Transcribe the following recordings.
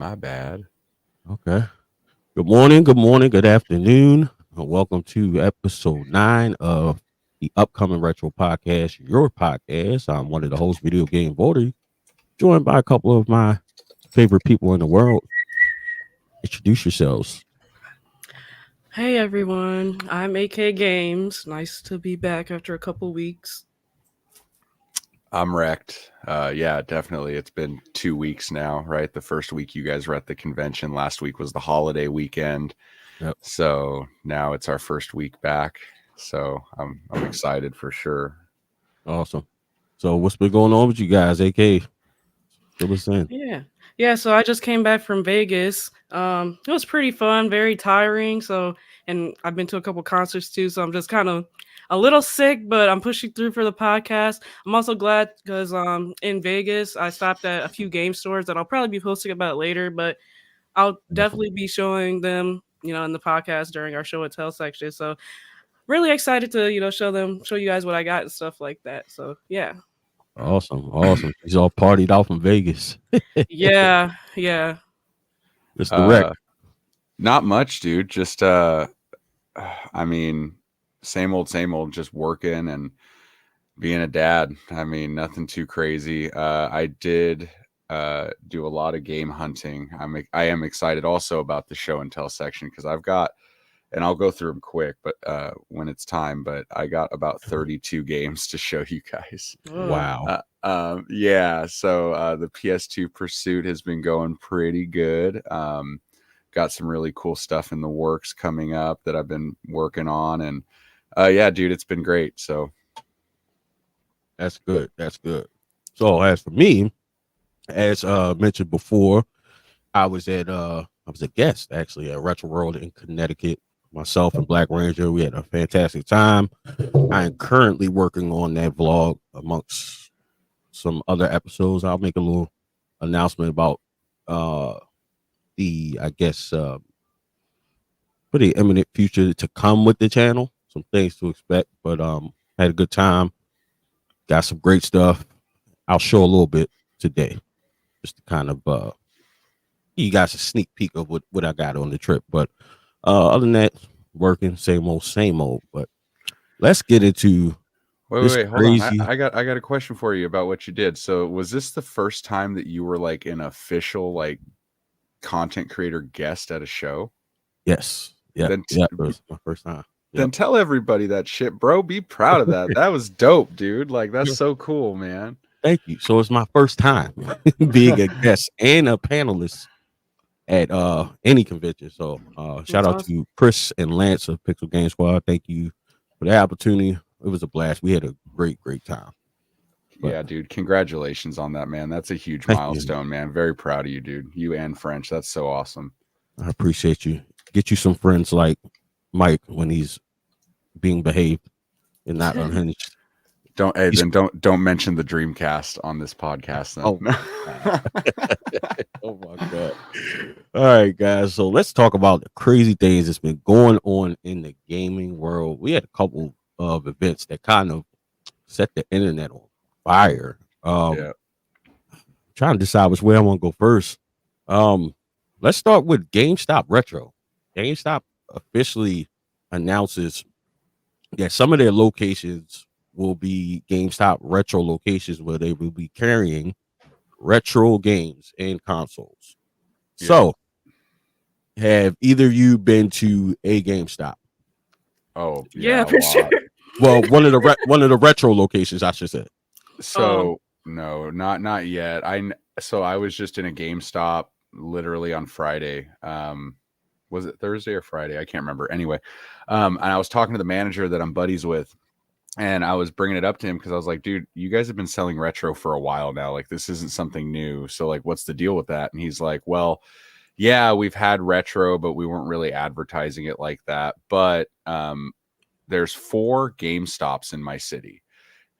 My bad. Okay. Good morning, good afternoon. Welcome to episode 9 of the upcoming Retro Podcast, your podcast. I'm one of the hosts, VideoGameVotary, joined by a couple of my favorite people in the world. Introduce yourselves. Hey everyone, I'm AK Games. Nice to be back after a couple weeks. I'm wrecked. Yeah, definitely. It's been 2 weeks now, right? The first week you guys were at the convention. Last week was the holiday weekend. Yep. So now it's our first week back. So I'm excited for sure. Awesome. So, what's been going on with you guys, AK? Fill us in. Yeah. So I just came back from Vegas. It was pretty fun, very tiring. And I've been to a couple concerts too. So I'm just kind of a little sick, but I'm pushing through for the podcast. I'm also glad because in Vegas I stopped at a few game stores that I'll probably be posting about later, but I'll Awesome. definitely be showing them, in the podcast during our show and tell section. So really excited to show you guys what I got and stuff like that. So yeah. Awesome. He's all partied out from Vegas. Yeah. It's the wreck. Uh, Not much, dude. Just I mean, same old, just working and being a dad. I mean, nothing too crazy. I did do a lot of game hunting. I am excited also about the show and tell section because I've got, and I'll go through them quick, but when it's time. But I got about 32 games to show you guys. Wow. Yeah. So the PS2 Pursuit has been going pretty good. Got some really cool stuff in the works coming up that I've been working on, and yeah, dude, it's been great. So That's good. So, as for me, as mentioned before, I was a guest actually at Retro World in Connecticut. Myself and BlakRanger, we had a fantastic time. I am currently working on that vlog amongst some other episodes. I'll make a little announcement about the for the imminent future to come with the channel. Some things to expect, but had a good time. Got some great stuff. I'll show a little bit today, just to kind of give you guys a sneak peek of what I got on the trip. But other than that, working same old. But let's get into this wait, hold on. crazy. I got a question for you about what you did. So was this the first time that you were like an official like content creator guest at a show? Yes, Then it was my first time. then tell everybody that shit, bro. Be proud of that. That was dope, dude. Like that's so cool, man. Thank you. So it's my first time being a guest and a panelist at any convention. So shout That's out awesome. to Chris and Lance of Pixel Game Squad. Thank you for the opportunity. It was a blast. We had a great time. But, Yeah, dude. Congratulations on that, man. That's a huge thank you. milestone, man. Very proud of you, dude. You and French. That's so awesome. I appreciate you. Get you some friends like Mike when he's being behaved and not unhinged. Don't mention the Dreamcast on this podcast then. Oh my god. All right, guys. So let's talk about the crazy things that's been going on in the gaming world. We had a couple of events that kind of set the internet on fire. Yeah. Trying to decide which way I want to go first. Let's start with GameStop Retro. GameStop officially announces that some of their locations will be GameStop Retro locations where they will be carrying retro games and consoles. Yeah. So, have either of you been to a GameStop? Oh, Yeah, for sure. Well, one of the retro locations, I should say. So no, not yet. I was just in a GameStop literally on Friday. Was it Thursday or Friday? I can't remember. Anyway, and I was talking to the manager that I'm buddies with, and I was bringing it up to him because I was like, dude, you guys have been selling retro for a while now. Like, this isn't something new. So, like, what's the deal with that? And he's like, well, yeah, we've had retro, but we weren't really advertising it like that. But there's 4 GameStops in my city.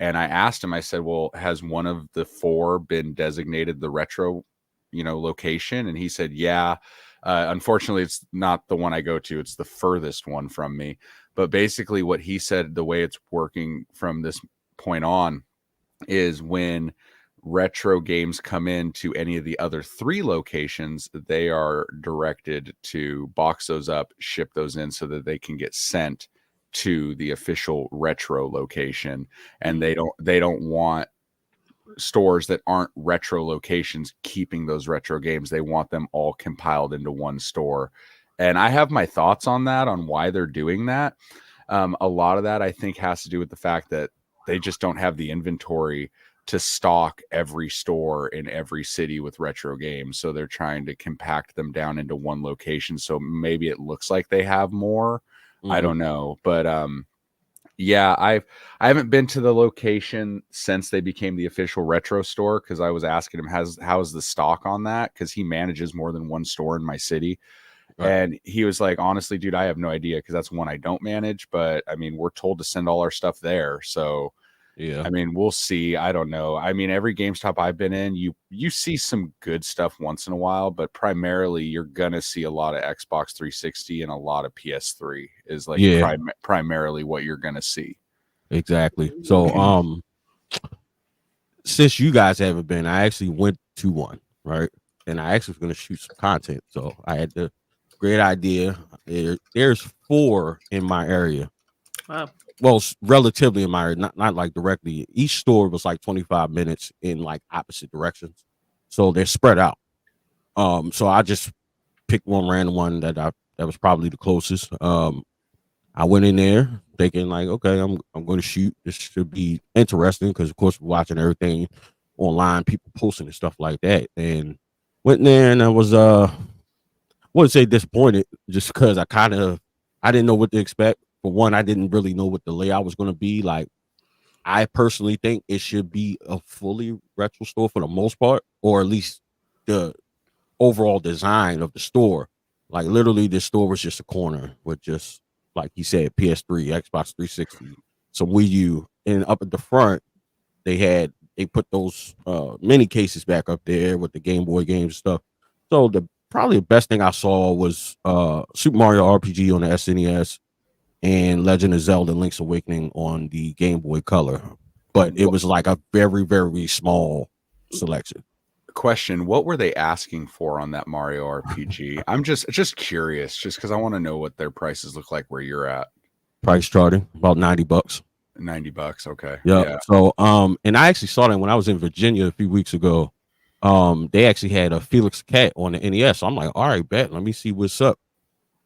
And I asked him, I said, well, has one of the 4 been designated the retro, location? And he said, yeah. Unfortunately, it's not the one I go to. It's the furthest one from me. But basically what he said, the way it's working from this point on is when retro games come in to any of the other 3 locations, they are directed to box those up, ship those in so that they can get sent to the official retro location. And they don't want stores that aren't retro locations keeping those retro games. They want them all compiled into one store. And I have my thoughts on that, on why they're doing that. A lot of that I think has to do with the fact that they just don't have the inventory to stock every store in every city with retro games. So they're trying to compact them down into one location. So maybe it looks like they have more. I don't know. But yeah, I haven't been to the location since they became the official retro store, because I was asking him how's the stock on that, because he manages more than one store in my city. Right. And he was like, honestly, dude, I have no idea, because that's one I don't manage. But I mean, we're told to send all our stuff there. So yeah, I mean, we'll see. I don't know. I mean, every GameStop I've been in, you see some good stuff once in a while, but primarily you're gonna see a lot of Xbox 360 and a lot of PS3 is like primarily what you're gonna see. Exactly. So since you guys haven't been, I actually went to one, right? And I actually was gonna shoot some content. So I had the great idea. There's 4 in my area. Wow. Well, relatively in my area, not like directly. Each store was like 25 minutes in like opposite directions, so they're spread out. So I just picked one random one that was probably the closest. I went in there thinking like, okay, I'm going to shoot. This should be interesting, because of course we're watching everything online, people posting and stuff like that. And went in there, and I was wouldn't say disappointed, just because I didn't know what to expect. For one, I didn't really know what the layout was going to be. Like, I personally think it should be a fully retro store for the most part, or at least the overall design of the store. Like, literally, this store was just a corner with just, like you said, PS3, Xbox 360, some Wii U, and up at the front, they put those mini cases back up there with the Game Boy games and stuff. So probably the best thing I saw was Super Mario RPG on the SNES and Legend of Zelda Link's Awakening on the Game Boy Color. But it was like a very, very small selection. Question: what were they asking for on that Mario RPG? I'm just curious, just because I want to know what their prices look like where you're at. Price charting about $90. $90, okay. Yep. Yeah. So and I actually saw that when I was in Virginia a few weeks ago. They actually had a Felix Cat on the NES. So I'm like, all right, bet, let me see what's up.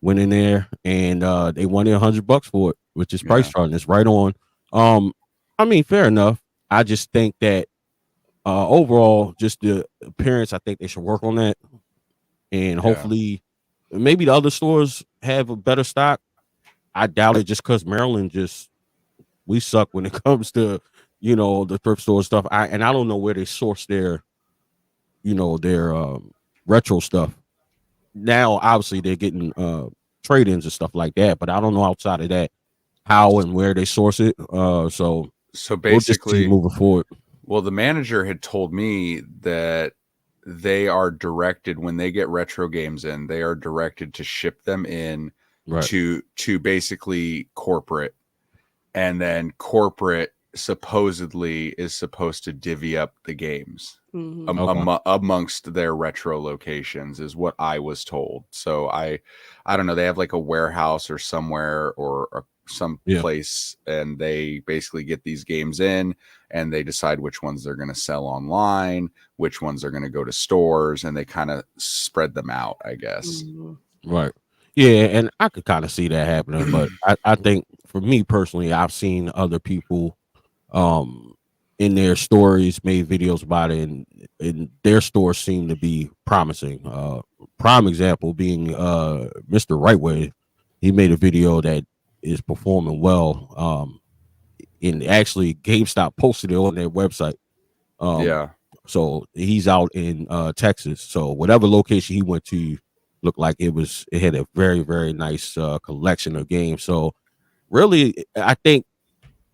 Went in there, and they wanted $100 for it, which is price charting. It's right on. I mean, fair enough. I just think that overall, just the appearance, I think they should work on that, and hopefully maybe the other stores have a better stock. I doubt it, just because Maryland we suck when it comes to the thrift store stuff. I don't know where they source their retro stuff. Now, obviously, they're getting trade-ins and stuff like that, but I don't know outside of that how and where they source it. So basically, we'll moving forward. Well, the manager had told me that they are directed, when they get retro games in, they are directed to ship them in to basically corporate, and then corporate supposedly is supposed to divvy up the games amongst their retro locations, is what I was told. So I don't know, they have like a warehouse or somewhere or some place, and they basically get these games in, and they decide which ones they're going to sell online, which ones are going to go to stores, and they kind of spread them out, I guess. Right. Yeah, and I could kind of see that happening, but I think for me personally, I've seen other people in their stories made videos about it, and their stores seem to be promising. Prime example being Mr. Rightway. He made a video that is performing well. And actually GameStop posted it on their website. So he's out in Texas. So whatever location he went to looked like it had a very, very nice collection of games. So really, I think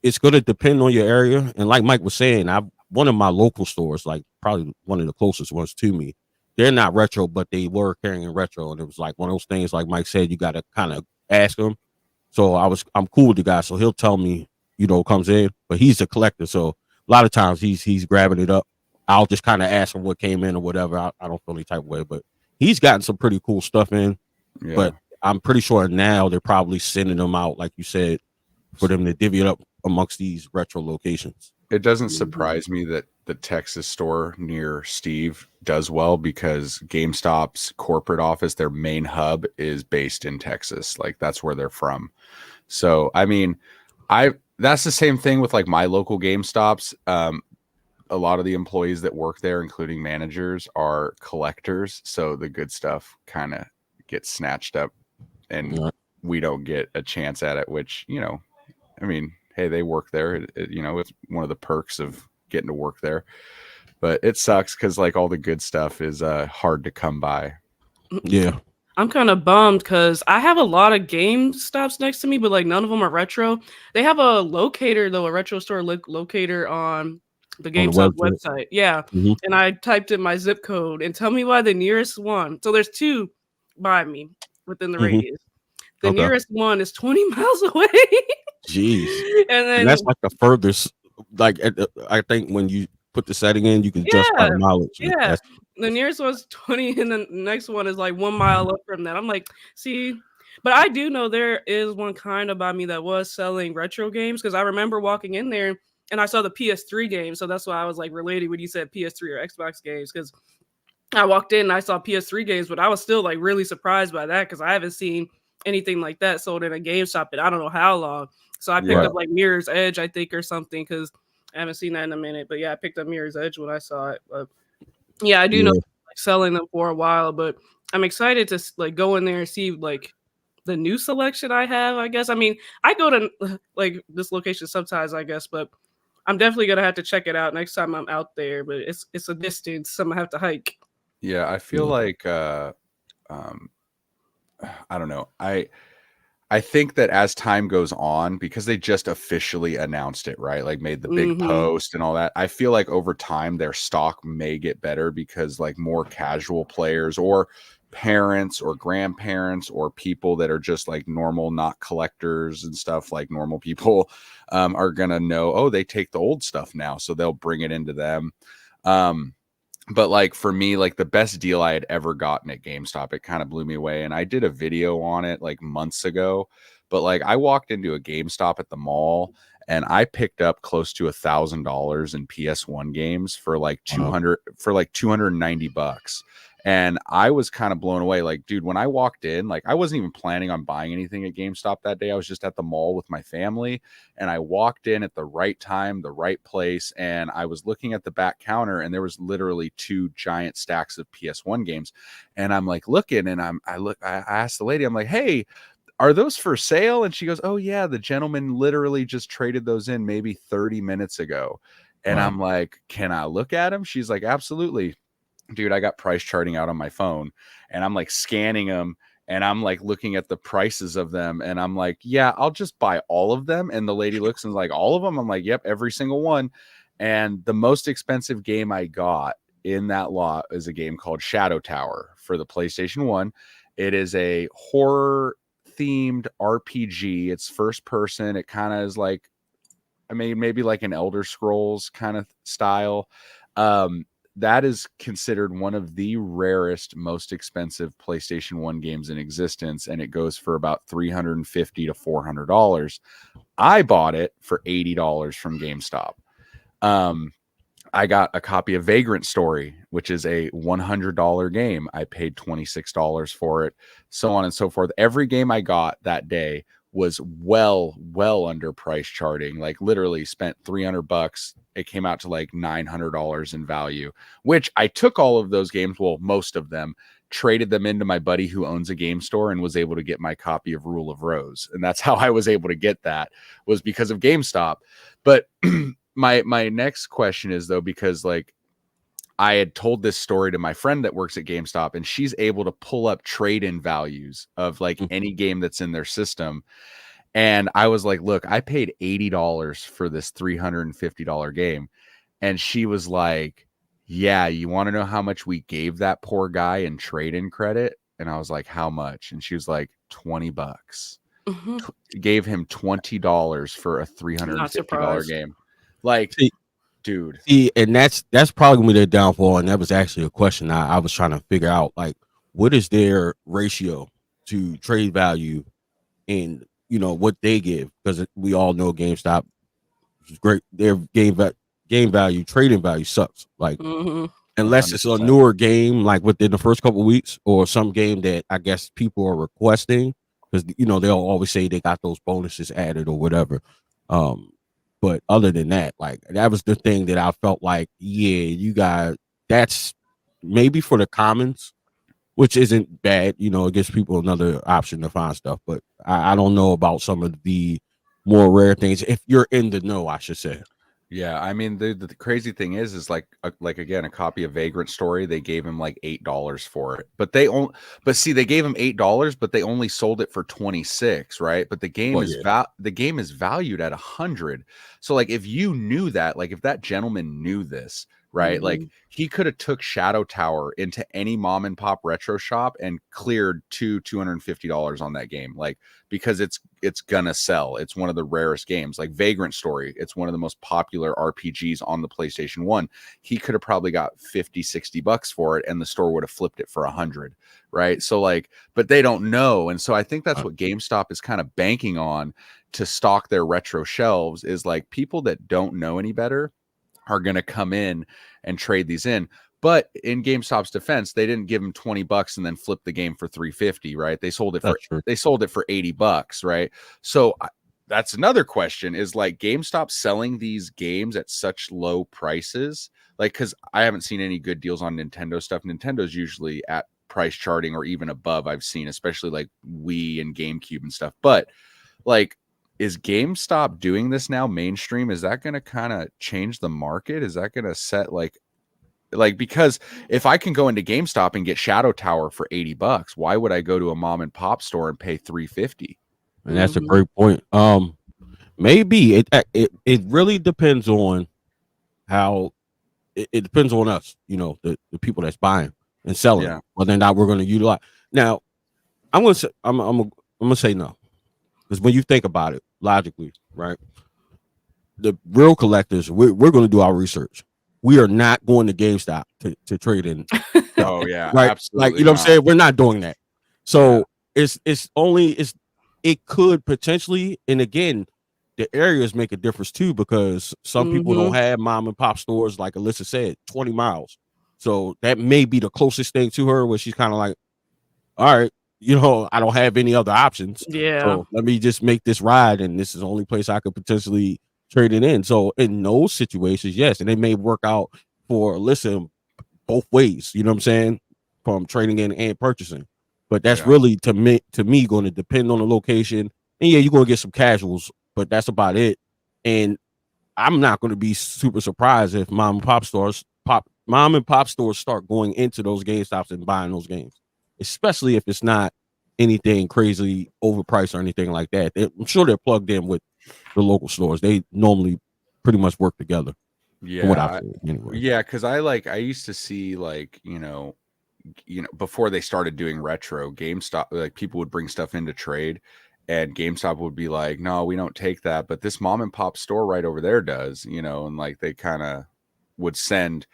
it's going to depend on your area. And like Mike was saying, one of my local stores, like probably one of the closest ones to me, they're not retro, but they were carrying retro. And it was like one of those things, like Mike said, you got to kind of ask them. So I'm cool with the guy. So he'll tell me, comes in, but he's a collector. So a lot of times he's grabbing it up. I'll just kind of ask him what came in or whatever. I don't feel any type of way, but he's gotten some pretty cool stuff in. Yeah. But I'm pretty sure now they're probably sending them out, like you said, for them to divvy it up amongst these retro locations. It doesn't surprise me that the Texas store near Steve does well, because GameStop's corporate office, their main hub, is based in Texas. Like, that's where they're from. So, I mean, that's the same thing with like my local GameStops. A lot of the employees that work there, including managers, are collectors. So the good stuff kind of gets snatched up, and we don't get a chance at it, which, you know, I mean, hey, they work there. You know, it's one of the perks of getting to work there. But it sucks because like all the good stuff is hard to come by. Yeah. I'm kind of bummed because I have a lot of GameStops next to me, but like none of them are retro. They have a locator though, a retro store locator on the GameStop website. Yeah. Mm-hmm. And I typed in my zip code and tell me why the nearest one. So there's 2 by me within the radius. The nearest one is 20 miles away. Jeez. And that's like the furthest. Like, I think when you put the setting in, you can just by the mileage. Yeah. The nearest one's 20, and the next one is like 1 mile up from that. I'm like, see, but I do know there is one kind of by me that was selling retro games, because I remember walking in there and I saw the PS3 games. So that's why I was like related when you said PS3 or Xbox games, because I walked in and I saw PS3 games, but I was still like really surprised by that because I haven't seen anything like that sold in a GameStop in I don't know how long. So I picked up like Mirror's Edge, I think, or something, because I haven't seen that in a minute. But yeah, I picked up Mirror's Edge when I saw it. But yeah, I do know like selling them for a while, but I'm excited to like go in there and see like the new selection I have, I guess. I mean, I go to like this location sometimes, I guess, but I'm definitely gonna have to check it out next time I'm out there. But it's a distance, so I'm gonna have to hike. Yeah, I feel like I don't know. I think that as time goes on, because they just officially announced it, right? Like made the big post and all that. I feel like over time their stock may get better because like more casual players or parents or grandparents or people that are just like normal, not collectors and stuff, like normal people are going to know, oh, they take the old stuff now. So they'll bring it into them. But like for me, like the best deal I had ever gotten at GameStop, it kind of blew me away. And I did a video on it like months ago. But like I walked into a GameStop at the mall and I picked up close to $1,000 in PS1 games for like 290 bucks. And I was kind of blown away. Like, dude, when I walked in, like I wasn't even planning on buying anything at GameStop that day. I was just at the mall with my family, and I walked in at the right time, the right place. And I was looking at the back counter, and there was literally 2 giant stacks of PS1 games. And I'm like looking, and I asked the lady, I'm like, hey, are those for sale? And she goes, oh yeah, the gentleman literally just traded those in maybe 30 minutes ago. And I'm like, can I look at them? She's like, absolutely. Dude, I got price charting out on my phone, and I'm like scanning them, and I'm like looking at the prices of them, and I'm like, yeah, I'll just buy all of them. And the lady looks and like, all of them? I'm like, yep, every single one. And the most expensive game I got in that lot is a game called Shadow Tower for the PlayStation 1. It is a horror themed RPG. It's first person. It kind of is like, I mean, maybe like an Elder Scrolls kind of style. That is considered one of the rarest, most expensive PlayStation 1 games in existence, and it goes for about $350 to $400. I bought it for $80 from GameStop. I got a copy of Vagrant Story, which is a $100 game. I paid $26 for it, so on and so forth. Every game I got that day was well under price charting. Like literally spent $300. It came out to like $900 in value, which I took all of those games. Well, most of them, traded them into my buddy who owns a game store and was able to get my copy of Rule of Rose. And that's how I was able to get that, was because of GameStop. But my next question is though, because like I had told this story to my friend that works at GameStop, and she's able to pull up trade-in values of like any game that's in their system. And I was like, look, I paid $80 for this $350 game. And she was like, yeah, you want to know how much we gave that poor guy in trade-in credit? And I was like, how much? And she was like, $20. Gave him $20 for a $350 game. Like, dude. See, and that's probably their downfall. And that was actually a question I was trying to figure out. Like, what is their ratio to trade value, and what they give? Because we all know GameStop is great. Their game value, trading value sucks. Like, unless it's a 100%. newer game, like within the first couple of weeks, or some game that I guess people are requesting, because they'll always say they got those bonuses added or whatever. But other than that, like, that was the thing that I felt like, yeah, you guys, that's maybe for the commons, which isn't bad. It gives people another option to find stuff. But I don't know about some of the more rare things, if you're in the know, I should say. Yeah, I mean the crazy thing is like again, a copy of Vagrant Story, they gave him like $8 for it, but they gave him $8, but they only sold it for 26, right? But the game the game is valued at 100. So like, if you knew that, like if that gentleman knew this, right? Like, he could have took Shadow Tower into any mom and pop retro shop and cleared $250 on that game, like, because it's gonna sell. It's one of the rarest games. Like Vagrant Story, it's one of the most popular RPGs on the PlayStation 1. He could have probably got $50-$60 for it, and the store would have flipped it for 100, right? So like, but they don't know. And so I think that's what GameStop is kind of banking on to stock their retro shelves, is like, people that don't know any better are going to come in and trade these in. But in GameStop's defense, they didn't give them $20 and then flip the game for $350, right? They sold it for $80, right? So that's another question, is like, GameStop selling these games at such low prices, like, because I haven't seen any good deals on Nintendo stuff. Nintendo's usually at price charting or even above, I've seen, especially like Wii and GameCube and stuff. But like, is GameStop doing this now mainstream? Is that going to kind of change the market? Is that going to set like, because if I can go into GameStop and get Shadow Tower for $80, why would I go to a mom and pop store and pay $350? And that's a great point. Maybe it really depends on how it depends on us, the people that's buying and selling, whether or not we're going to utilize. Now, I'm gonna say no, because when you think about it logically, right, the real collectors, we're going to do our research. We are not going to GameStop to trade in. Oh yeah, right. Absolutely, like, what I'm saying, we're not doing that. So it could potentially, and again, the areas make a difference too, because some people don't have mom and pop stores, like Alyssa said, 20 miles. So that may be the closest thing to her, where she's kind of like, all right, I don't have any other options. Yeah. So let me just make this ride, and this is the only place I could potentially trade it in. So in those situations, yes, and it may work out for Alyssa both ways. You know what I'm saying? From trading in and purchasing. But that's really to me going to depend on the location. And yeah, you're going to get some casuals, but that's about it. And I'm not going to be super surprised if mom and pop stores start going into those GameStops and buying those games, especially if it's not anything crazy overpriced or anything like that. I'm sure they're plugged in with the local stores. They normally pretty much work together. Yeah. Anyway. Yeah, because I used to see, like, before they started doing retro, GameStop, like, people would bring stuff into trade, and GameStop would be like, no, we don't take that, but this mom and pop store right over there does, and like, they kind of would send,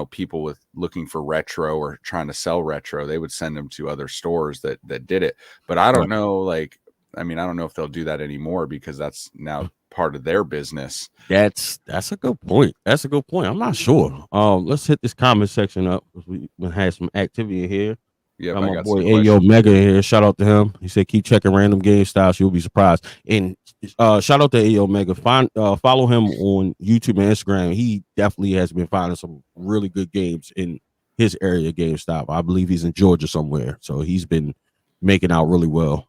people looking for retro or trying to sell retro, they would send them to other stores that did it. But I don't know, like, I don't know if they'll do that anymore, because that's now part of their business. That's a good point. I'm not sure. Let's hit this comment section up, because we had some activity in here. Yeah, my boy Ayo Mega in here. Shout out to him. He said, keep checking random game styles, you'll be surprised. And shout out to Ayo Mega. Follow him on YouTube and Instagram. He definitely has been finding some really good games in his area, GameStop. I believe he's in Georgia somewhere, so he's been making out really well.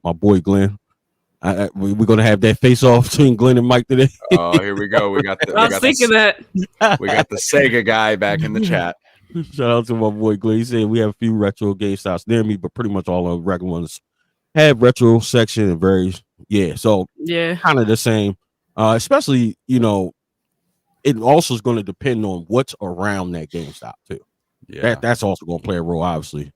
My boy Glenn, we're gonna have that face off between Glenn and Mike today. Oh, here we go. We got the we got the Sega guy back in the chat. Shout out to my boy Glenn. He said we have a few retro GameStops near me, but pretty much all the regular ones have retro section and varies. So kind of the same. Especially, it also is going to depend on what's around that GameStop too. Yeah, that's also going to play a role, obviously.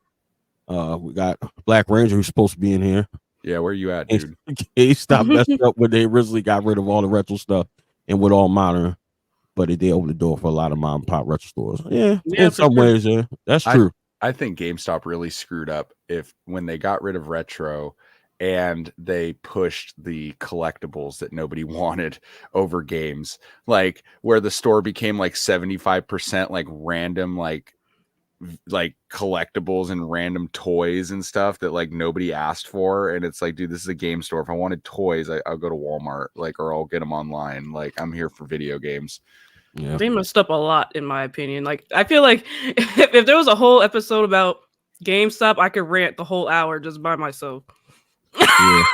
We got BlakRanger, who's supposed to be in here. Yeah, where you at, dude? GameStop messed up when they originally got rid of all the retro stuff and with all modern. but it did open the door for a lot of mom and pop retro stores. Yeah, Yeah, in for some sure. ways, yeah, that's true. I think GameStop really screwed up when they got rid of retro and they pushed the collectibles that nobody wanted over games, like where the store became like 75% like random like collectibles and random toys and stuff that like nobody asked for. And it's like, dude, this is a game store. If I wanted toys, I'll go to Walmart, like, or I'll get them online. Like, I'm here for video games. Yeah, They messed up a lot, in my opinion. Like, I feel like if there was a whole episode about GameStop, I could rant the whole hour just by myself. yeah.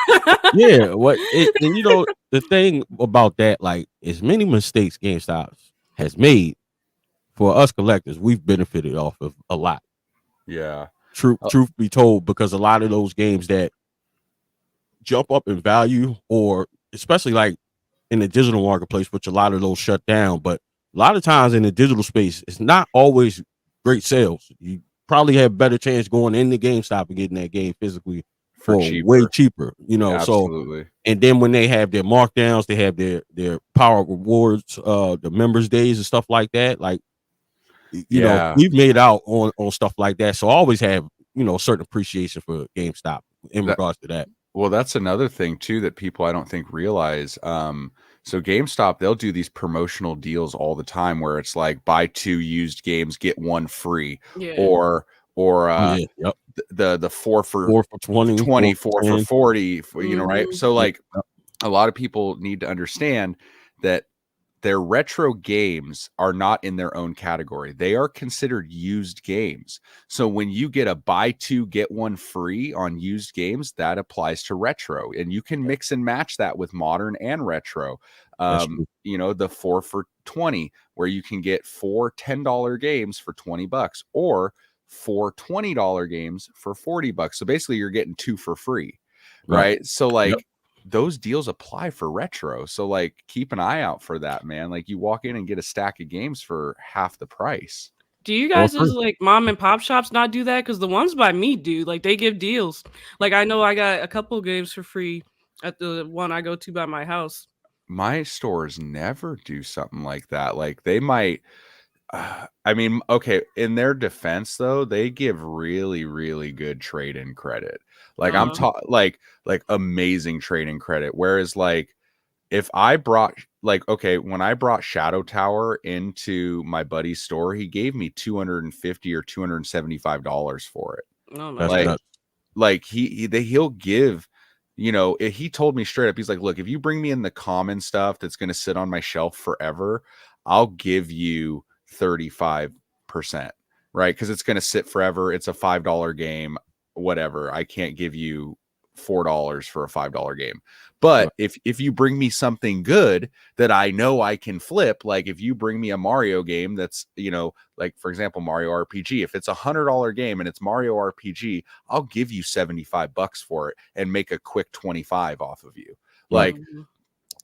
And you know, the thing about that, like, as many mistakes GameStop has made, for us collectors, we've benefited off of a lot. Yeah. Truth be told, because a lot of those games that jump up in value, or especially like in the digital marketplace, which a lot of those shut down, but a lot of times in the digital space, it's not always great sales. You probably have better chance going into GameStop and getting that game physically for way cheaper, you know. Absolutely. So, and then when they have their markdowns, they have their power rewards, the members days and stuff like that. Like, you know, we've made out on stuff like that. So I always have, you know, certain appreciation for GameStop in regards to that. Well, that's another thing too that people I don't think realize. So GameStop, they'll do these promotional deals all the time where it's like buy 2 used games, get 1 free, or the 4 for 20, 4 for 40, you know, right? So like a lot of people need to understand that their retro games are not in their own category. They are considered used games. So when you get a buy 2, get 1 free on used games, that applies to retro. And you can mix and match that with modern and retro. You know, the 4 for 20, where you can get 4 $10 games for $20, or 4 $20 games for $40. So basically you're getting 2 for free. Right. So like, those deals apply for retro. So like, keep an eye out for that, man. Like, you walk in and get a stack of games for half the price. Do you guys like mom and pop shops not do that? Because the ones by me do. Like, they give deals. Like, I know I got a couple games for free at the one I go to by my house. My stores never do something like that. Like, they might I mean, okay, in their defense though, they give really, really good trade-in credit. Like, I'm like amazing trade-in credit. Whereas like, if I brought when I brought Shadow Tower into my buddy's store, he gave me $250 or $275 for it. Oh my like he'll give, you know, he told me straight up, he's like, look, if you bring me in the common stuff that's going to sit on my shelf forever, I'll give you 35%, right? Because it's going to sit forever. It's a $5 game, whatever. I can't give you $4 for a $5 game. But if you bring me something good that I know I can flip, like if you bring me a Mario game that's, you know, like for example, Mario RPG, if it's $100 game and it's Mario RPG, I'll give you $75 for it and make a quick 25 off of you. Like,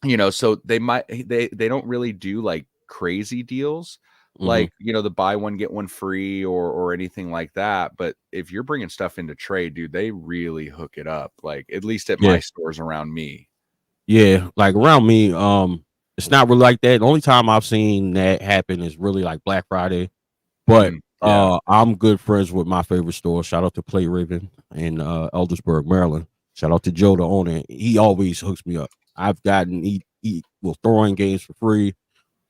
you know, so they don't really do like crazy deals. Like, you know, the buy one get one free or anything like that. But if you're bringing stuff into trade, dude, they really hook it up. Like, at least at my stores around me. Yeah, like around me, it's not really like that. The only time I've seen that happen is really like Black Friday. But I'm good friends with my favorite store. Shout out to Play Raven in Eldersburg, Maryland. Shout out to Joe, the owner. He always hooks me up. I've gotten he will throw in games for free.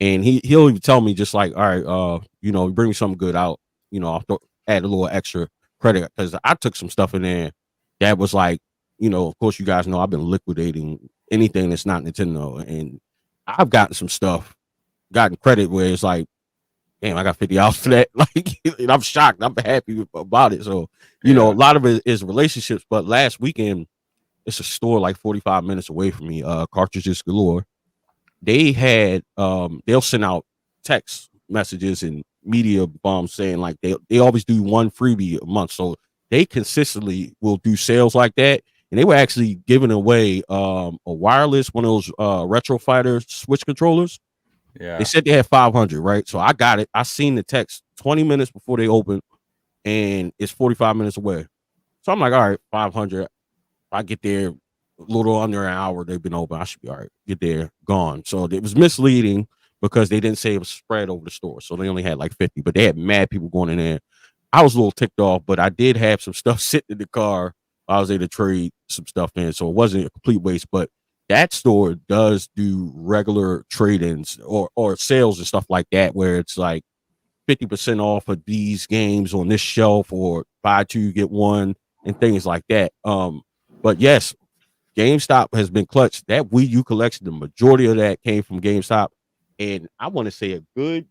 And he'll even tell me just like, all right, you know, bring me something good out. You know, I'll add a little extra credit, because I took some stuff in there that was like, you know, of course, you guys know I've been liquidating anything that's not Nintendo, and I've gotten some stuff, gotten credit where it's like, damn, I got $50 for that. Like, and I'm shocked. I'm happy about it. So, you know, a lot of it is relationships. But last weekend, it's a store like 45 minutes away from me, Cartridges Galore. They had they'll send out text messages and media bombs saying like they always do 1 freebie a month. So they consistently will do sales like that. And they were actually giving away a wireless, one of those Retro Fighter Switch controllers. Yeah. They said they had 500, right? So I got it. I seen the text 20 minutes before they opened, and it's 45 minutes away. So I'm like, all right, 500. I get there a little under an hour, they've been open. I should be all right. Get there, gone. So it was misleading, because they didn't say it was spread over the store. So they only had like 50, but they had mad people going in there. I was a little ticked off, but I did have some stuff sitting in the car. I was able to trade some stuff in, so it wasn't a complete waste. But that store does do regular trade-ins or sales and stuff like that, where it's like 50% off of these games on this shelf, or buy two get one, and things like that. But yes, GameStop has been clutch. That Wii U collection, the majority of that came from GameStop, and I want to say a good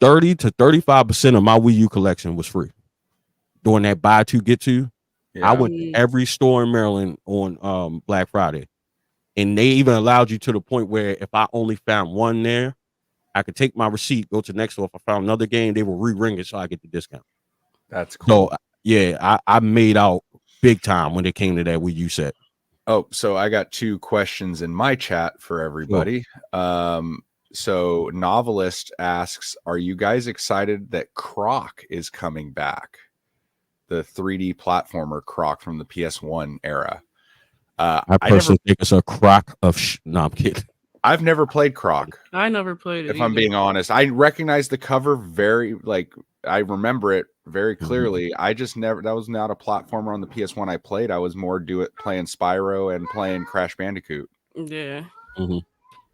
30 to 35% of my Wii U collection was free during that buy two get two. Yeah. I went to every store in Maryland on Black Friday, and they even allowed you to the point where if I only found one there, I could take my receipt, go to the next store. If I found another game, they will re-ring it so I get the discount. That's cool. So yeah, I made out big time when it came to that Wii U set. Oh, so I got 2 questions in my chat for everybody. So Novelist asks, are you guys excited that Croc is coming back? The 3D platformer Croc from the PS1 era. I personally think it's a crock of no, I'm kidding. I've never played Croc. I never played it. If I'm being honest, I recognize the cover I remember it very clearly. I just never, that was not a platformer on the PS1 I played. I was more playing Spyro and playing Crash Bandicoot. Yeah.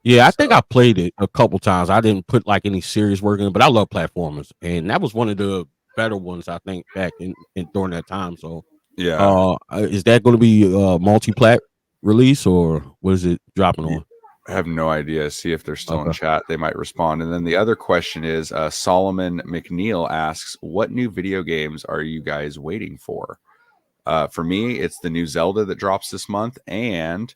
Yeah, I think I played it a couple times. I didn't put like any serious work in it, but I love platformers, and that was one of the better ones I think back in during that time. So yeah, is that going to be a multi-plat release, or what is it dropping on? I have no idea. See if they're still in chat. They might respond. And then the other question is Solomon McNeil asks, what new video games are you guys waiting for? For me, it's the new Zelda that drops this month, and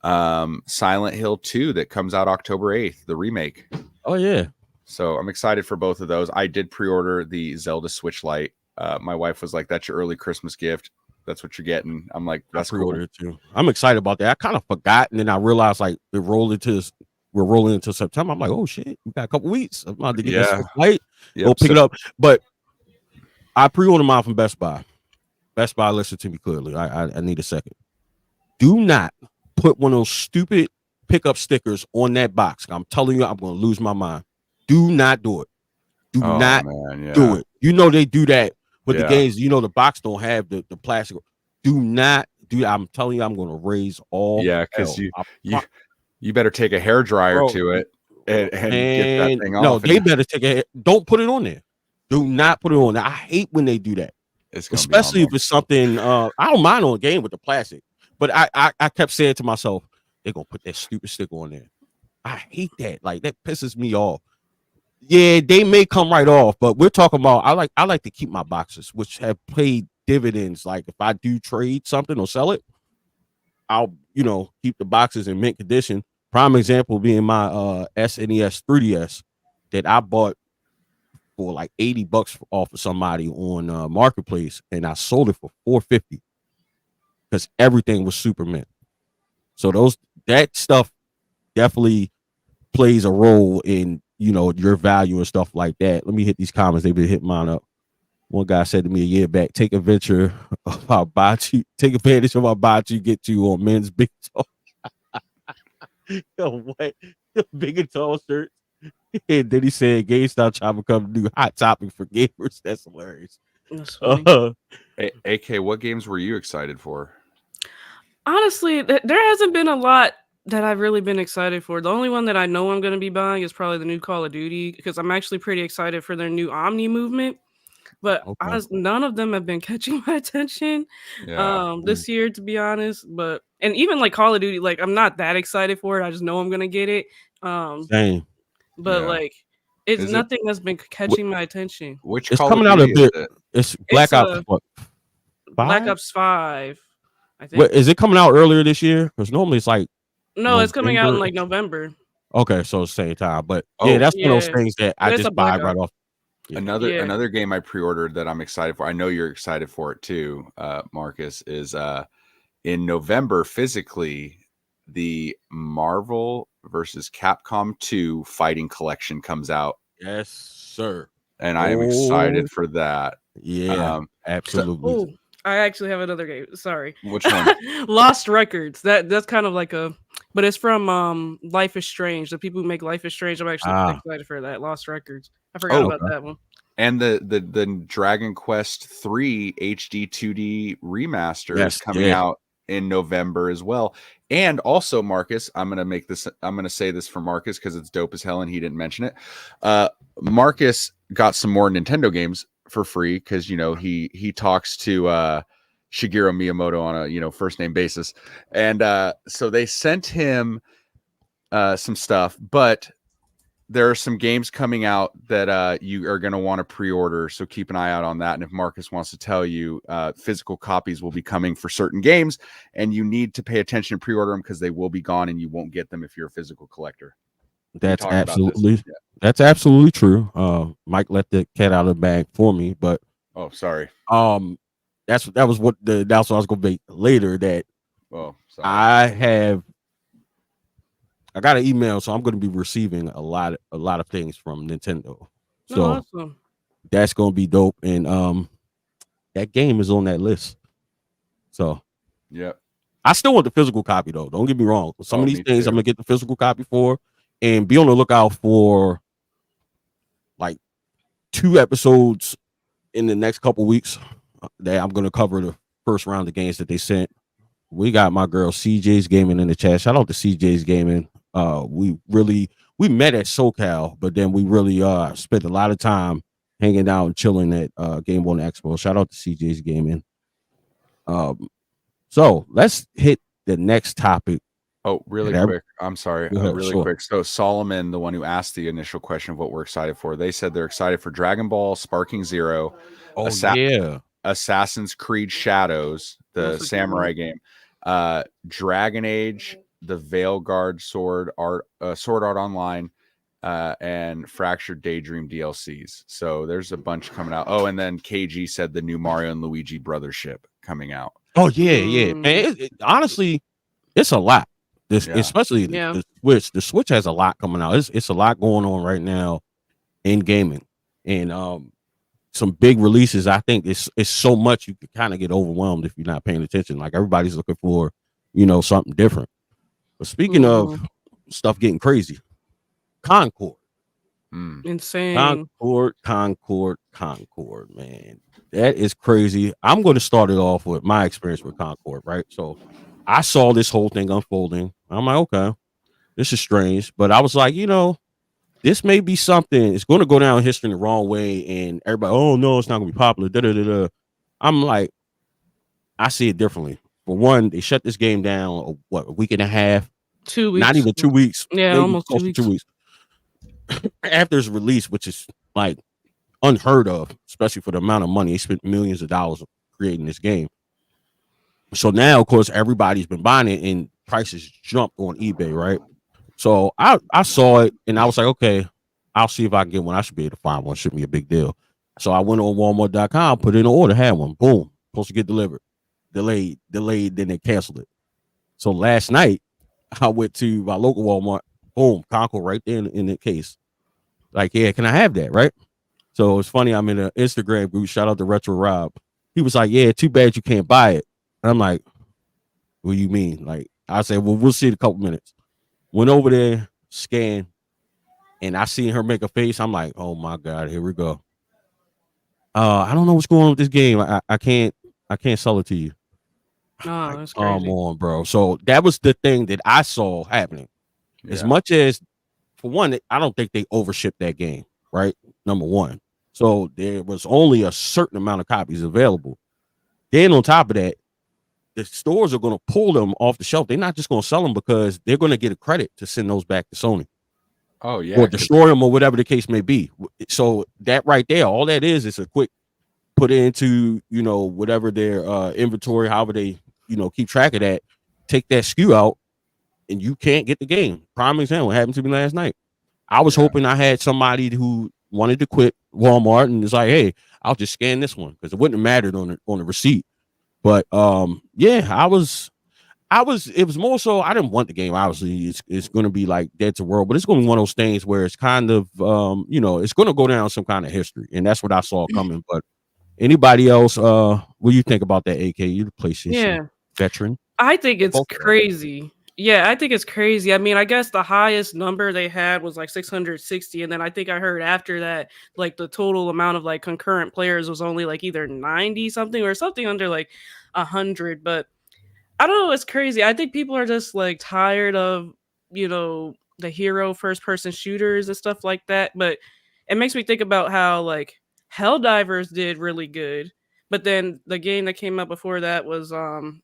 Silent Hill 2 that comes out October 8th, the remake. Oh yeah. So I'm excited for both of those. I did pre-order the Zelda Switch Lite. My wife was like, that's your early Christmas gift. That's what you're getting. I'm like, that's pre-ordered too. I'm excited about that. I kind of forgot, and then I realized like we're rolling into September. I'm like, oh shit, we got a couple weeks. I'm about to get this Lite. Go pick it up. But I pre-ordered mine from Best Buy. Best Buy, listen to me clearly. I need a second. Do not put one of those stupid pickup stickers on that box. I'm telling you, I'm going to lose my mind. Do not do it. Do not do it. You know they do that with the games. You know the box don't have the plastic. Do not do that. I'm telling you, I'm going to raise all. Yeah, because you better take a hair dryer to it and get that thing off. No, they better take a. Don't put it on there. Do not put it on there. I hate when they do that. Especially if it's something. I don't mind on a game with the plastic, but I kept saying to myself, they're gonna put that stupid sticker on there. I hate that. Like that pisses me off. Yeah, they may come right off, but we're talking about I like to keep my boxes, which have paid dividends. Like if I do trade something or sell it, I'll keep the boxes in mint condition. Prime example being my SNES 3DS that I bought for like $80 off of somebody on Marketplace, and I sold it for $450 because everything was super mint. So that stuff definitely plays a role in your value and stuff like that. Let me hit these comments. They've been hitting mine up. One guy said to me a year back, take advantage of our buy two get two on men's big tall. Yo, what? Big and tall shirts. And then he said GameStop trying to become a new hot topic for gamers. That's hilarious. That's funny. AK, what games were you excited for? Honestly, there hasn't been a lot that I've really been excited for. The only one that I know I'm going to be buying is probably the new Call of Duty, because I'm actually pretty excited for their new Omni movement. But honestly, none of them have been catching my attention this year, to be honest. And even like Call of Duty, like I'm not that excited for it. I just know I'm going to get it. Same. But it's nothing that's been catching my attention. Which it's Call coming of Duty out a bit. It's Black Ops. Black Ops 5. I think. Wait, is it coming out earlier this year? Because normally it's like it's coming out in like November. Okay, so it's the same time. But that's one of those things that I just buy right off. Yeah. Another game I pre-ordered that I'm excited for. I know you're excited for it too, Marcus. Is in November physically the Marvel versus Capcom 2 Fighting Collection comes out. Yes, sir. And I am excited for that. Yeah, absolutely. I actually have another game. Sorry. Which one? Lost Records. That's kind of like a But it's from Life is Strange. The people who make Life is Strange. I'm actually excited for that. Lost Records. I forgot about that one. And the Dragon Quest 3 HD 2D remaster is coming out in November as well. And also, Marcus, I'm gonna say this for Marcus because it's dope as hell and he didn't mention it. Marcus got some more Nintendo games for free because he talks to Shigeru Miyamoto on a first name basis. And so they sent him some stuff, but there are some games coming out that you are going to want to pre-order, so keep an eye out on that. And if Marcus wants to tell you, physical copies will be coming for certain games, and you need to pay attention and pre-order them because they will be gone, and you won't get them if you're a physical collector. That's absolutely true. Mike let the cat out of the bag for me, but sorry. That's what I was going to make later. That sorry. I got an email, so I'm going to be receiving a lot of things from Nintendo. So awesome. That's going to be dope, and that game is on that list. So I still want the physical copy though. Don't get me wrong. Some of these things I'm going to get the physical copy for, and be on the lookout for like 2 episodes in the next couple weeks that I'm going to cover the first round of games that they sent. We got my girl CJ's Gaming in the chat. Shout out to CJ's Gaming. We met at SoCal, but then we really spent a lot of time hanging out and chilling at Game On Expo. Shout out to CJ's Gaming. So let's hit the next topic. Oh, really quick. I'm sorry. Quick. So Solomon, the one who asked the initial question of what we're excited for, they said they're excited for Dragon Ball Sparking Zero, Assassin's Creed Shadows, the samurai game, Dragon Age, the Veilguard Sword Art Online, and Fractured Daydream DLCs. So there's a bunch coming out. Oh, and then KG said the new Mario and Luigi Brothership coming out. Oh yeah, man. Honestly, it's a lot. Especially the Switch. The Switch has a lot coming out. It's a lot going on right now in gaming, and some big releases. I think it's so much you could kind of get overwhelmed if you're not paying attention. Like everybody's looking for something different. But speaking of stuff getting crazy, Concord. Insane. Concord, man. That is crazy. I'm going to start it off with my experience with Concord, right? So I saw this whole thing unfolding. I'm like, okay, this is strange. But I was like, this may be something. It's going to go down history in the wrong way. And everybody, oh, no, it's not going to be popular. I'm like, I see it differently. For one, they shut this game down, a week and a half? 2 weeks. Not even 2 weeks. Yeah, almost 2 weeks. After its release, which is like unheard of, especially for the amount of money. They spent millions of dollars creating this game. So now, of course, everybody's been buying it and prices jumped on eBay, right? So I saw it and I was like, okay, I'll see if I can get one. I should be able to find one. Shouldn't be a big deal. So I went on Walmart.com, put in an order, had one. Boom. Supposed to get delivered. Delayed, then they canceled it. So last night, I went to my local Walmart. Boom, Concord right there in the case. Like, yeah, can I have that, right? So it's funny, I'm in an Instagram group. Shout out to Retro Rob. He was like, yeah, too bad you can't buy it. And I'm like, what do you mean? Like, I said, well, we'll see in a couple minutes. Went over there, scanned, and I seen her make a face. I'm like, oh my God, here we go. I don't know what's going on with this game. I can't sell it to you. Oh, that's crazy. Come on, bro. So that was the thing that I saw happening. Yeah. As much as, for one, I don't think they overshipped that game, right? Number one. So there was only a certain amount of copies available. Then on top of that, the stores are going to pull them off the shelf. They're not just going to sell them because they're going to get a credit to send those back to Sony. Oh, yeah. Or destroy them or whatever the case may be. So that right there, all that is a quick put it into, whatever their inventory, however they, keep track of that, take that SKU out, and you can't get the game. Prime example, what happened to me last night. I was hoping I had somebody who wanted to quit Walmart and was like, hey, I'll just scan this one because it wouldn't have mattered on the receipt. But it was more so I didn't want the game. Obviously, it's going to be like Dead to World, but it's going to be one of those things where it's kind of it's going to go down some kind of history, and that's what I saw coming. But anybody else, what do you think about that, AK? You the PlayStation veteran. I think it's crazy. Yeah, I think it's crazy. I mean, I guess the highest number they had was like 660, and then I think I heard after that, like the total amount of like concurrent players was only like either 90 something or something under like 100. But I don't know, it's crazy. I think people are just like tired of, the hero first person shooters and stuff like that. But it makes me think about how like Helldivers did really good, but then the game that came out before that was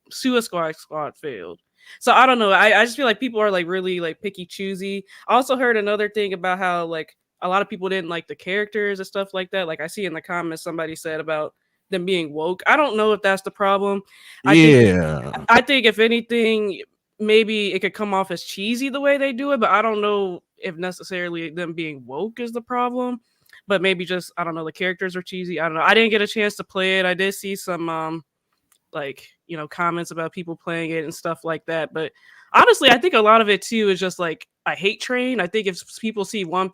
Suicide Squad failed. So I don't know. I just feel like people are like really like picky choosy. I also heard another thing about how like a lot of people didn't like the characters and stuff like that. Like I see in the comments somebody said about them being woke. I don't know if that's the problem. I think Yeah. I think if anything, maybe it could come off as cheesy the way they do it, but I don't know if necessarily them being woke is the problem. But maybe just I don't know, the characters are cheesy. I don't know. I didn't get a chance to play it. I did see some like comments about people playing it and stuff like that. But honestly, I think a lot of it too is just like a hate train. I think if people see one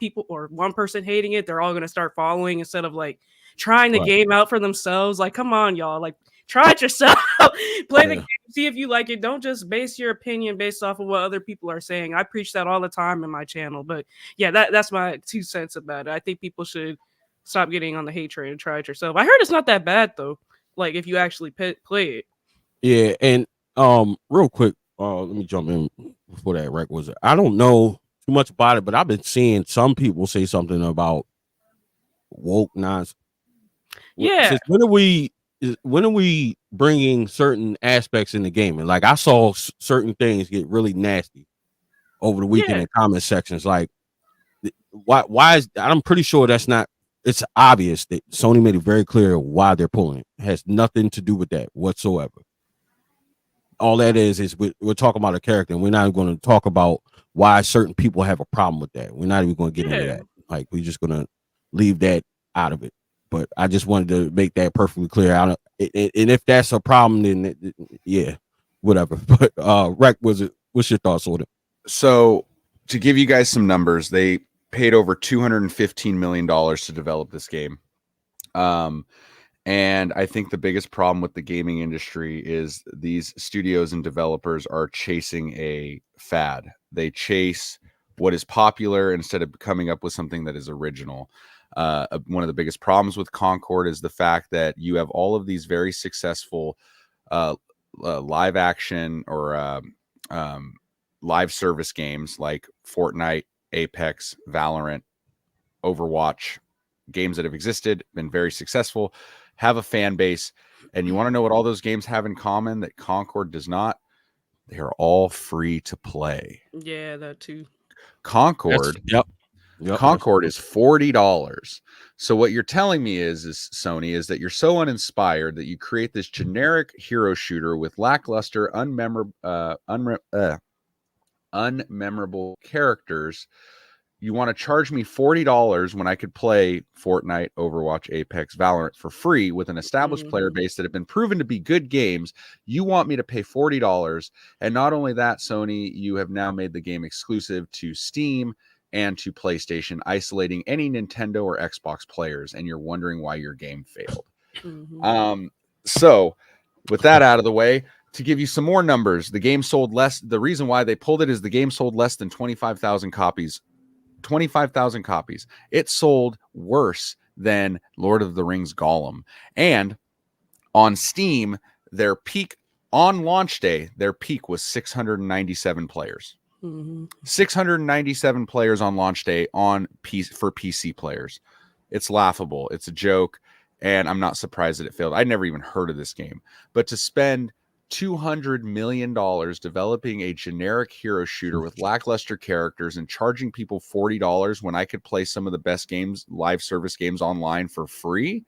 person hating it, they're all gonna start following instead of like trying the Right. game out for themselves. Like, come on, y'all, like try it yourself. Play the Yeah. game, see if you like it. Don't just base your opinion based off of what other people are saying. I preach that all the time in my channel. But yeah, that's my 2 cents about it. I think people should stop getting on the hate train and try it yourself. I heard it's not that bad though. Like if you actually play it. Yeah, and real quick, let me jump in before that wreck was. I don't know too much about it, but I've been seeing some people say something about woke nonsense. Yeah, Since when are we bringing certain aspects in the game? And like I saw certain things get really nasty over the weekend yeah, in comment sections. Like why is I'm pretty sure that's not. It's obvious that Sony made it very clear why they're pulling it. It has nothing to do with that whatsoever. All that is we're talking about a character, and we're not going to talk about why certain people have a problem with that. We're not even going to get into yeah. that. Like we're just going to leave that out of it. But I just wanted to make that perfectly clear. And if that's a problem, then yeah, whatever. But Rec, what's your thoughts on it? So to give you guys some numbers, they paid over $215 million to develop this game. And I think the biggest problem with the gaming industry is these studios and developers are chasing a fad. They chase what is popular instead of coming up with something that is original. One of the biggest problems with Concord is the fact that you have all of these very successful live action or live service games like Fortnite, Apex, Valorant, Overwatch, games that have existed, been very successful, have a fan base. And you want to know what all those games have in common that Concord does not? They are all free to play. Yeah, that too. Concord Yep, Concord is $40. So what you're telling me is Sony, is that you're so uninspired that you create this generic hero shooter with lackluster, unmemorable characters. You want to charge me $40 when I could play Fortnite, Overwatch, Apex, Valorant for free with an established player base that have been proven to be good games. You want me to pay $40. And not only that, Sony, you have now made the game exclusive to Steam and to PlayStation, isolating any Nintendo or Xbox players. And you're wondering why your game failed. So with that out of the way, to give you some more numbers, the game sold less. The reason why they pulled it is the game sold less than 25,000 copies. 25,000 copies. It sold worse than Lord of the Rings Gollum. And on Steam, their peak on launch day, their peak was 697 players. 697 players on launch day for PC players. It's laughable. It's a joke. And I'm not surprised that it failed. I'd never even heard of this game. But to spend $200 million developing a generic hero shooter with lackluster characters and charging people $40 when I could play some of the best games, live service games online for free.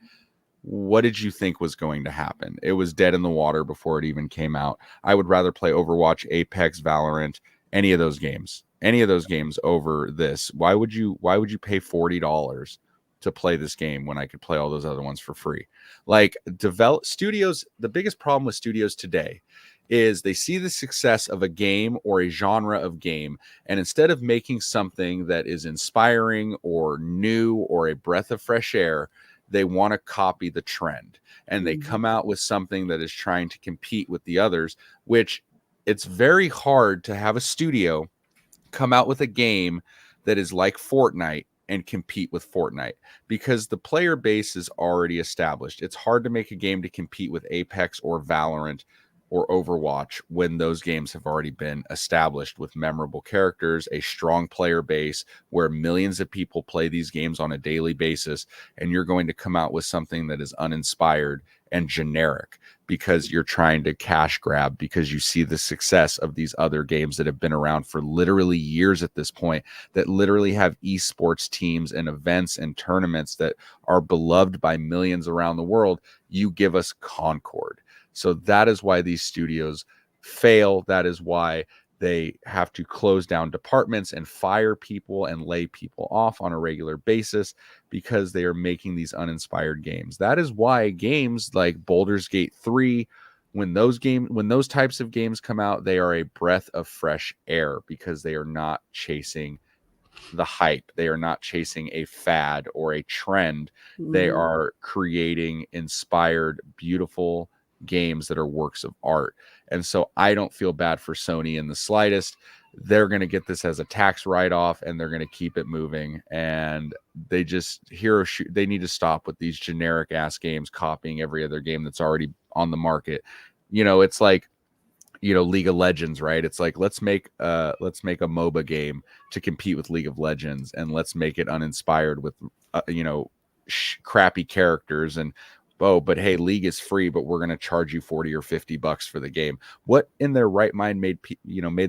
What did you think was going to happen? It was dead in the water before it even came out. I would rather play Overwatch, Apex, Valorant, any of those games over this. Why would you pay $40 to play this game when I could play all those other ones for free? Like studios, the biggest problem with studios today is they see the success of a game or a genre of game, and instead of making something that is inspiring or new or a breath of fresh air, they want to copy the trend, and they come out with something that is trying to compete with the others, which it's very hard to have a studio come out with a game that is like Fortnite and compete with Fortnite, because the player base is already established. It's hard to make a game to compete with Apex or Valorant or Overwatch when those games have already been established with memorable characters, a strong player base where millions of people play these games on a daily basis, and you're going to come out with something that is uninspired and generic because you're trying to cash grab, because you see the success of these other games that have been around for literally years at this point, that literally have esports teams and events and tournaments that are beloved by millions around the world. You give us Concord. So that is why these studios fail. That is why they have to close down departments and fire people and lay people off on a regular basis, because they are making these uninspired games. That is why games like Baldur's Gate 3, when those types of games come out, they are a breath of fresh air, because they are not chasing the hype. They are not chasing a fad or a trend. They are creating inspired, beautiful games that are works of art. And so I don't feel bad for Sony in the slightest. They're going to get this as a tax write-off, and they're going to keep it moving. And they just they need to stop with these generic ass games copying every other game that's already on the market. It's like, League of Legends, right? It's like, let's make a MOBA game to compete with League of Legends, and let's make it uninspired with crappy characters. And but hey, League is free, but we're going to charge you $40 or $50 for the game. What in their right mind made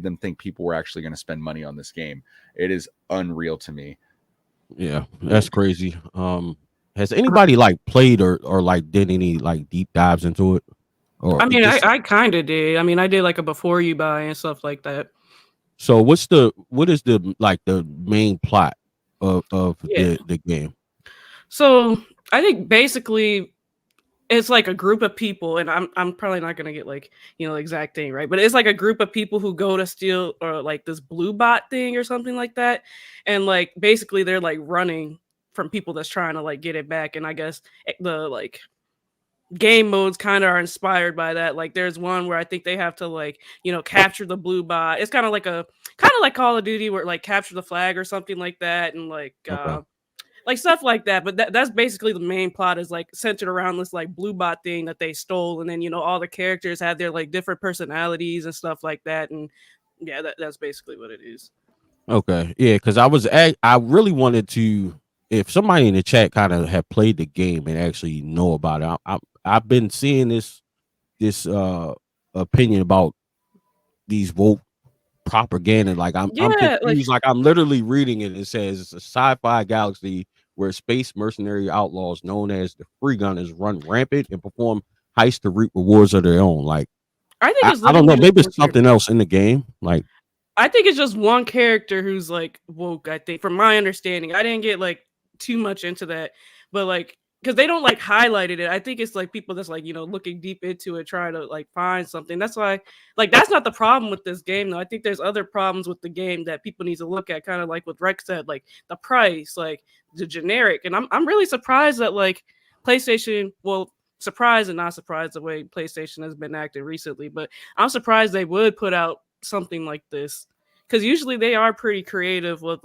them think people were actually going to spend money on this game? It is unreal to me. Yeah, that's crazy. Has anybody played or did any deep dives into it? Or I mean, I kind of did. I mean, I did a before you buy and stuff like that. So what is the main plot of the game? So I think basically it's like a group of people, and I'm probably not gonna get the exact thing right, but it's like a group of people who go to steal or this blue bot thing or something like that, and basically they're running from people that's trying to get it back. And I guess the game modes kind of are inspired by that. There's one where I think they have to capture the blue bot. It's kind of like Call of Duty, where capture the flag or something like that, and stuff like that. But that's basically the main plot, is centered around this blue bot thing that they stole. And then all the characters have their different personalities and stuff like that. And yeah, that's basically what it is. Okay, yeah, because I really wanted to, if somebody in the chat kind of have played the game and actually know about it. I've been seeing this opinion about these woke propaganda. I'm confused. I'm literally reading it. It says it's a sci-fi galaxy where space mercenary outlaws known as the Free Gunners run rampant and perform heists to reap rewards of their own. I don't know. Maybe it's something else in the game. I think it's just one character who's woke. I think, from my understanding, I didn't get too much into that, but because they don't highlighted it. I think it's people that's looking deep into it, trying to find something. That's why that's not the problem with this game, though. I think there's other problems with the game that people need to look at, kind of like what Rex said, the price, the generic. And I'm really surprised that PlayStation, well, surprised and not surprised the way PlayStation has been acting recently, but I'm surprised they would put out something like this, because usually they are pretty creative with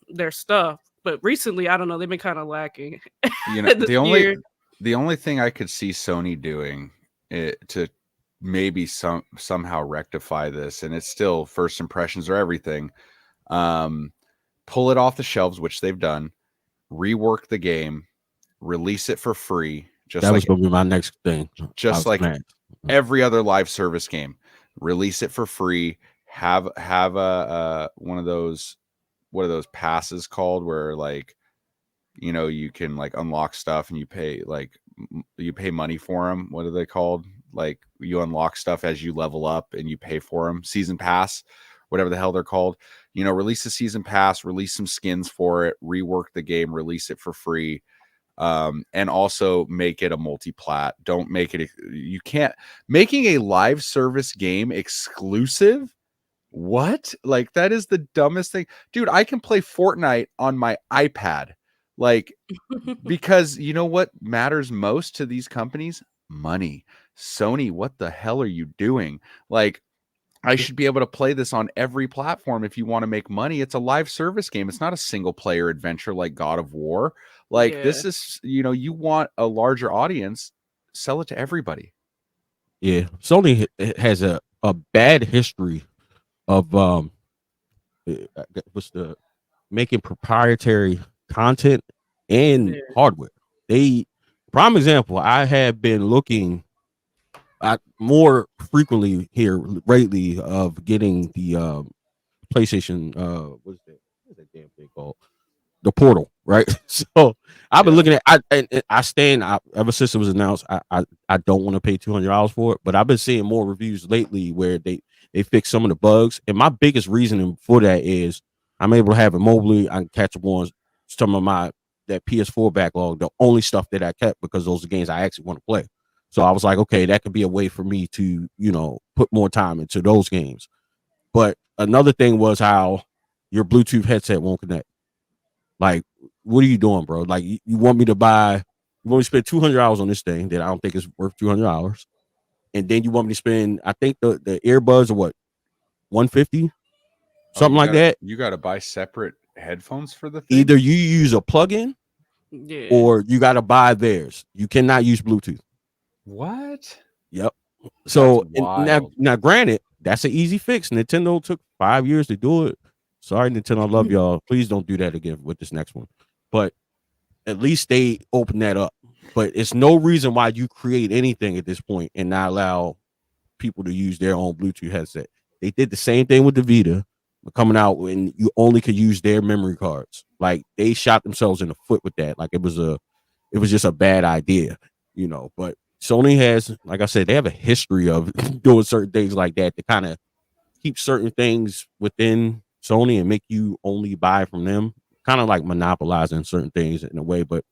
their stuff. But recently, I don't know, they've been kind of lacking. The only thing I could see Sony doing to maybe somehow rectify this, and it's still first impressions are everything, pull it off the shelves, which they've done, rework the game, release it for free. That was going to be my next thing. Just like every other live service game, release it for free. Have a one of those, what are those passes called, where you can unlock stuff and you pay money for them. What are they called? You unlock stuff as you level up and you pay for them. Season pass, whatever the hell they're called. Release the season pass, release some skins for it, rework the game, release it for free. And also make it a multi-plat. Don't make it, you can't, making a live service game exclusive. What? That is the dumbest thing. Dude, I can play Fortnite on my iPad. Because you know what matters most to these companies? money. Sony, what the hell are you doing? Like, I should be able to play this on every platform if you want to make money. It's a live service game. It's not a single player adventure like God of War. Like, this is, you want a larger audience, sell it to everybody. Yeah, Sony has a bad history of what's the making proprietary content and hardware. They prime example. I have been looking at more frequently here lately of getting the PlayStation. What's that damn thing called? The Portal, right? So I've been looking at. I stand. Ever since it was announced, I don't want to pay $200 for it. But I've been seeing more reviews lately where they fix some of the bugs. And my biggest reasoning for that is I'm able to have it mobily. I can catch up on some of that PS4 backlog. The only stuff that I kept because those are games I actually want to play. So I was like, okay, that could be a way for me to put more time into those games. But another thing was how your Bluetooth headset won't connect. Like, what are you doing, bro? Like, you want me to spend $200 on this thing that I don't think is worth $200, and then you want me to spend, I think the earbuds are what, $150, something like that. You got to buy separate headphones for the thing. Either you use a plug-in, or you got to buy theirs. You cannot use Bluetooth. What? Yep. So now, granted, that's an easy fix. Nintendo took 5 years to do it. Sorry, Nintendo, I love y'all. Please don't do that again with this next one. But at least they open that up. But it's no reason why you create anything at this point and not allow people to use their own Bluetooth headset. They did the same thing with the Vita coming out when you only could use their memory cards. Like, they shot themselves in the foot with that. Like, it was just a bad idea, But Sony has, like I said, they have a history of doing certain things like that to kind of keep certain things within Sony and make you only buy from them, kind of like monopolizing certain things in a way. But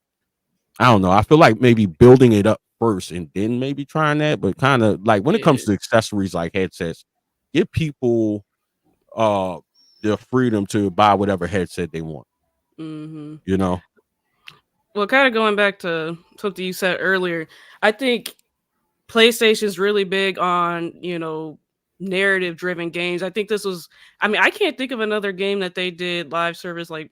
I don't know. I feel like maybe building it up first and then maybe trying that. But kind of like when it comes to accessories like headsets, give people the freedom to buy whatever headset they want. Well, kind of going back to something you said earlier, I think PlayStation's really big on, narrative driven games. I think I can't think of another game that they did live service like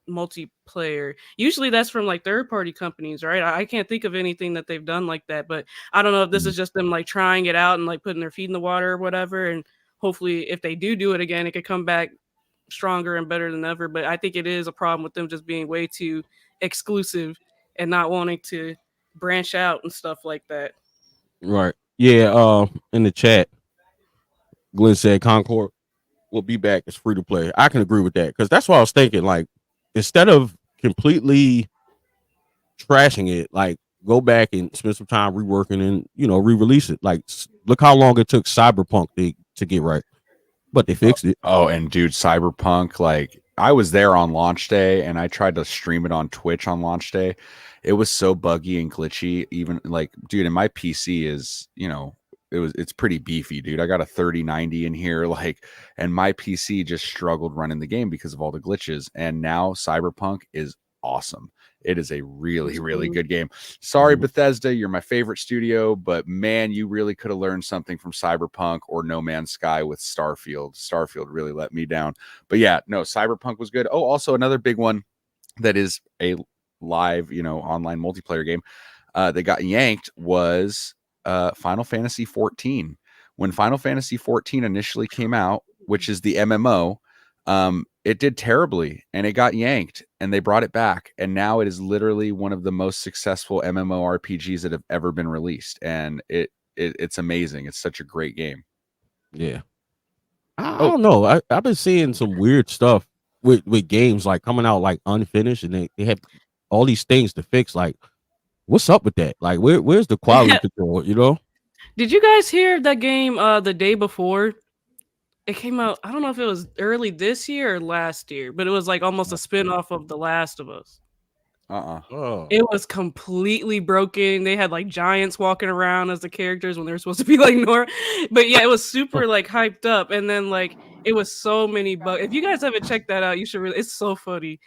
multiplayer. Usually that's from like third party companies, right? I can't think of anything that they've done like that, but I don't know if this is just them like trying it out and like putting their feet in the water or whatever. And hopefully if they do it again, it could come back stronger and better than ever. But I think it is a problem with them just being way too exclusive and not wanting to branch out and stuff like that. Right. Yeah. In the chat, Glenn said Concord will be back as free to play. I can agree with that because that's what I was thinking. Like, instead of completely trashing it, like, go back and spend some time reworking and re-release it. Like, look how long it took Cyberpunk to get right, but they fixed it. Oh, and dude, Cyberpunk, like, I was there on launch day and I tried to stream it on Twitch on launch day. It was so buggy and glitchy. Even like, dude, and my PC is, it's pretty beefy, dude. I got a 3090 in here, like, and my PC just struggled running the game because of all the glitches. And now Cyberpunk is awesome. It is a really, really good game. Sorry, Bethesda, you're my favorite studio, but man, you really could have learned something from Cyberpunk or No Man's Sky with Starfield. Starfield really let me down. But yeah, no, Cyberpunk was good. Oh, also another big one that is a live, online multiplayer game that got yanked was Final Fantasy 14. When Final Fantasy 14 initially came out, which is the MMO, it did terribly and it got yanked and they brought it back. And now it is literally one of the most successful MMORPGs that have ever been released. And it's amazing. It's such a great game. Yeah. I don't know. I've been seeing some weird stuff with games like coming out like unfinished and they have all these things to fix. Like, what's up with that? Like, where's the quality control, Did you guys hear that game the day before? It came out, I don't know if it was early this year or last year, but it was like almost a spin-off of The Last of Us. Oh. It was completely broken. They had like giants walking around as the characters when they were supposed to be like normal. But yeah, it was super like hyped up. And then like it was so many bugs. If you guys haven't checked that out, you should really, it's so funny.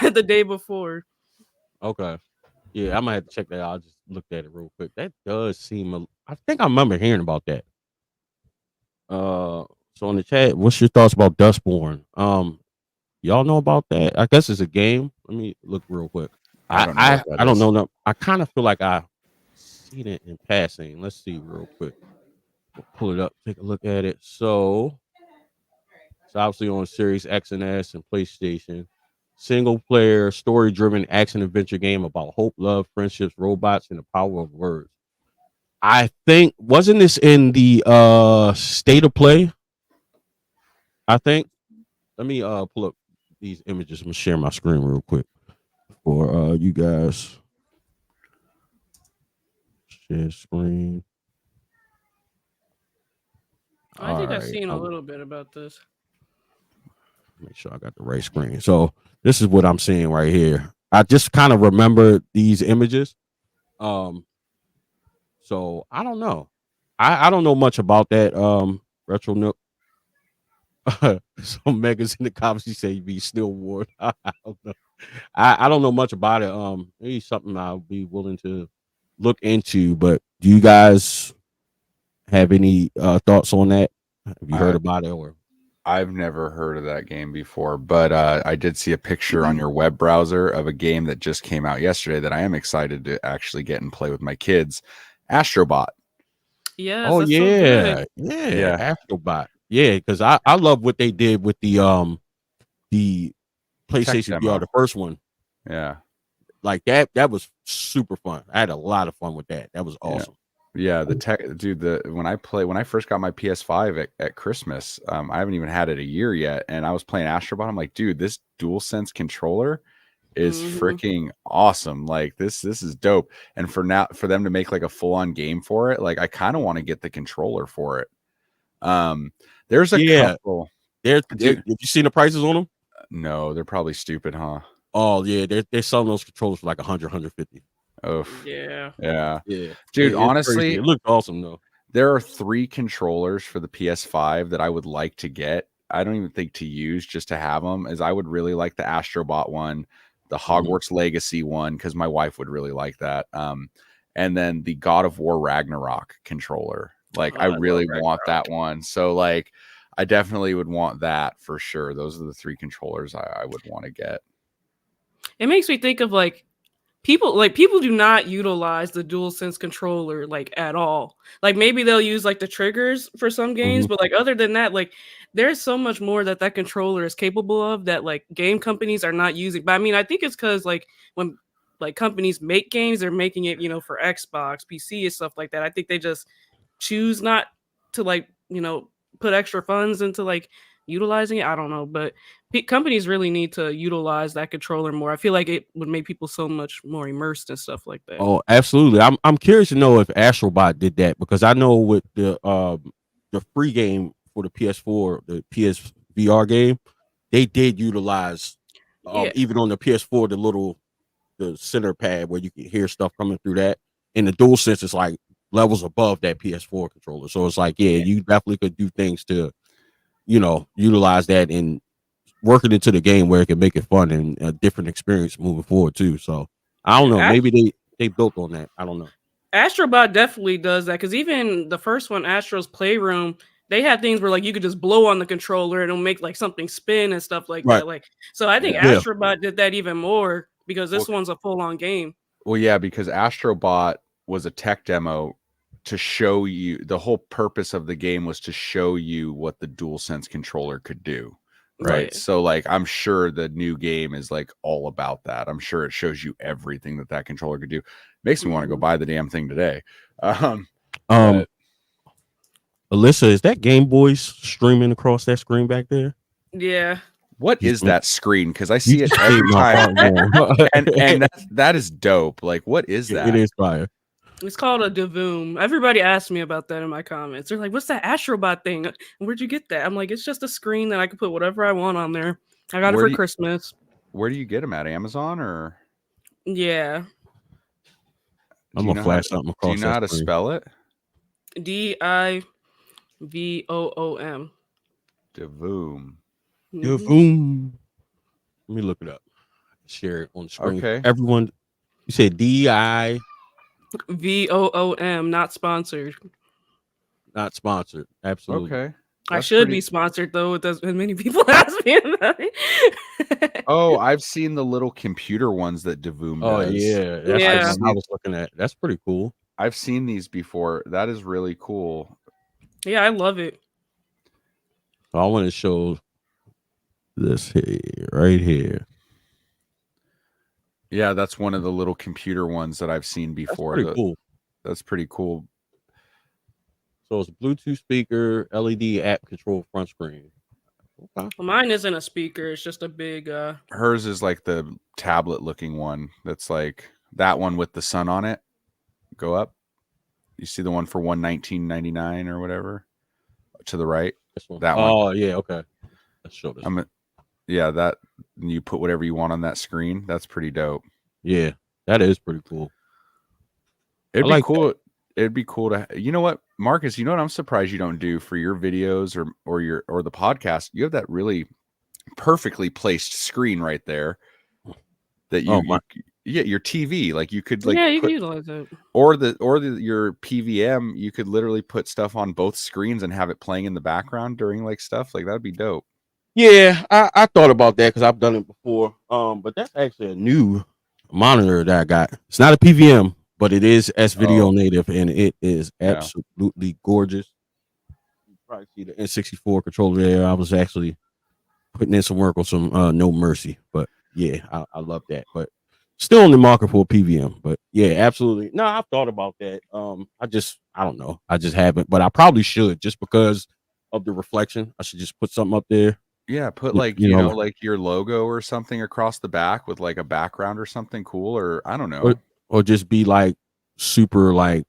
The day before. Okay. Yeah, I might have to check that out. I just looked at it real quick. That does seem. I think I remember hearing about that. So in the chat, what's your thoughts about Dustborn? Y'all know about that? I guess it's a game. Let me look real quick. I don't know what that I don't is. know. No, I kind of feel like I seen it in passing. Let's see real quick. We'll pull it up, take a look at it. So it's obviously on Series X and S and PlayStation. Single player, story driven action adventure game about hope, love, friendships, robots, and the power of words. I think wasn't this in the state of play? I think. Let me pull up these images. I'm gonna share my screen real quick for you guys. Share screen. I think I've Alright, seen a little bit about this. make sure I got the right screen. So this is what I'm seeing right here. I just kind of remember these images. So I don't know. I don't know much about that. Retro Nook. Some Megas in the comments he say you be still ward. I don't know. I don't know much about it. Maybe something I'll be willing to look into. But do you guys have any thoughts on that? Have you heard about it or? I've never heard of that game before, but I did see a picture on your web browser of a game that just came out yesterday that I am excited to actually get and play with my kids. Astrobot. Yes, Oh that's so yeah, good. yeah, Astrobot. Yeah, because I love what they did with the PlayStation VR, the first one. Yeah, like that was super fun. I had a lot of fun with that. That was awesome. Yeah, the tech, dude. When I first got my PS5 at Christmas, I haven't even had it a year yet, and I was playing Astrobot. I'm like, dude, this DualSense controller is freaking awesome. Like this is dope. And for them to make like a full on game for it, like I kind of want to get the controller for it. There's a couple. Have you seen the prices on them? No, they're probably stupid, huh? Oh yeah, they're selling those controllers for like 100, 150. Oh yeah. Dude, honestly, it looked awesome though. There are 3 controllers for the PS5 that I would like to get. I don't even think to use, just to have them. As I would really like the Astrobot one, the Hogwarts Legacy one, because my wife would really like that. And then the God of War Ragnarok controller. Like I really want that one. So like I definitely would want that for sure. Those are the 3 controllers I would want to get. It makes me think of like people do not utilize the DualSense controller like at all. Like maybe they'll use like the triggers for some games, but like other than that, like there's so much more that controller is capable of that like game companies are not using. But I mean, I think it's because like when like companies make games, they're making it, for Xbox, PC, and stuff like that. I think they just choose not to like, put extra funds into like utilizing it. I don't know, but companies really need to utilize that controller more. I feel like it would make people so much more immersed and stuff like that. Oh, absolutely. I'm curious to know if Astrobot did that, because I know with the free game for the PS4, the PS VR game, they did utilize even on the PS4 the center pad where you can hear stuff coming through that. And the DualSense is like levels above that PS4 controller. So it's like, you definitely could do things to, utilize that and work it into the game where it can make it fun and a different experience moving forward too. So I don't know. Maybe they built on that. I don't know. Astrobot definitely does that, because even the first one, Astro's Playroom, they had things where like you could just blow on the controller and it'll make like something spin and stuff like that. Like, so I think Astrobot did that even more because this one's a full-on game. Well, yeah, because Astrobot was a tech demo to show you, the whole purpose of the game was to show you what the DualSense controller could do. Right. Yeah. So like I'm sure the new game is like all about that. I'm sure it shows you everything that controller could do. Makes me want to go buy the damn thing today. Alyssa, is that Game Boys streaming across that screen back there? Yeah. What is that screen? Because I see it every time. and that is dope. Like, what is that? It is fire. It's called a Devoom. Everybody asked me about that in my comments. They're like, what's that Astrobot thing? Where'd you get that? I'm like, it's just a screen that I can put whatever I want on there. I got it for Christmas. Where do you get them at? Amazon or? Yeah. I'm going to flash something across. Do you know how to spell it? Divoom. Devoom. Devoom. Let me look it up. Share it on the screen. Okay. Everyone. You said DI, VOOM, not sponsored. not sponsored. Absolutely. Okay. I That's should pretty- be sponsored though. With as many people ask me about it. Oh, I've seen the little computer ones that Devoom Oh does. yeah, that's Yeah. the one I was looking at. That's pretty cool. I've seen these before. That is really cool. Yeah, I love it. So I want to show this here, right here. Yeah, that's one of the little computer ones that I've seen That's before. pretty cool. That's pretty cool. So it's a Bluetooth speaker, LED app control front screen. Okay. Well, mine isn't a speaker. It's just a big. Hers is like the tablet looking one. That's like that one with the sun on it. Go up. You see the one for $119.99 or whatever to the right. This one. That one. Oh yeah, okay. Let's show this. Yeah, that you put whatever you want on that screen. That's pretty dope. Yeah, that is pretty cool. It'd I be like cool. It'd be cool to. You know what, Marcus? You know what I'm surprised you don't do for your videos or the podcast. You have that really perfectly placed screen right there. That your TV, like you could like you can utilize it. or your PVM, you could literally put stuff on both screens and have it playing in the background during like stuff like that'd be dope. Yeah, I thought about that because I've done it before. But that's actually a new monitor that I got. It's not a PVM, but it is S-Video native, and it is absolutely gorgeous. You probably see the N64 controller there. I was actually putting in some work on some No Mercy, but yeah, I love that. But still in the market for a PVM. But yeah, absolutely. No, I've thought about that. I don't know. I just haven't, but I probably should just because of the reflection. I should just put something up there. Yeah, put like you know like your logo or something across the back with like a background or something cool, or I don't know, or just be like super like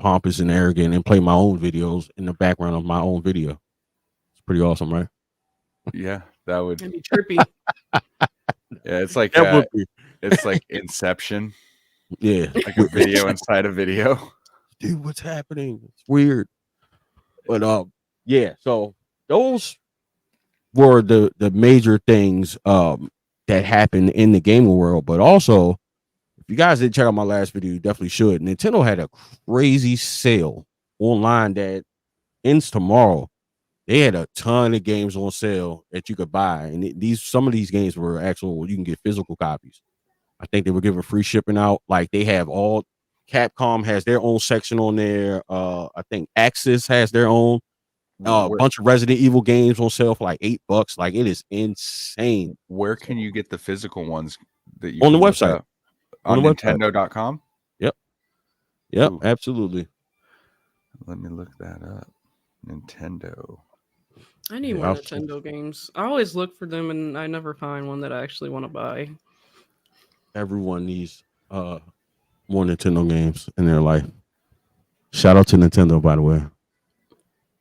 pompous and arrogant and play my own videos in the background of my own video. It's pretty awesome, right? Yeah, that would be trippy. Yeah, it's like it's like Inception. Yeah, like a video inside a video. Dude, what's happening? It's weird. But yeah, so those were the major things that happened in the gaming world. But also, if you guys didn't check out my last video, you definitely should. Nintendo had a crazy sale online that ends tomorrow. They had a ton of games on sale that you could buy, and some of these games were actual. You can get physical copies. I think they were giving free shipping out. Like they have all. Capcom has their own section on there. I think Axis has their own. A bunch of Resident Evil games on sale for like $8. Like it is insane. Where can you get the physical ones that you on the website? On Nintendo.com? Yep, ooh. Absolutely. Let me look that up. Nintendo. I need more Nintendo games. I always look for them and I never find one that I actually want to buy. Everyone needs more Nintendo games in their life. Shout out to Nintendo, by the way.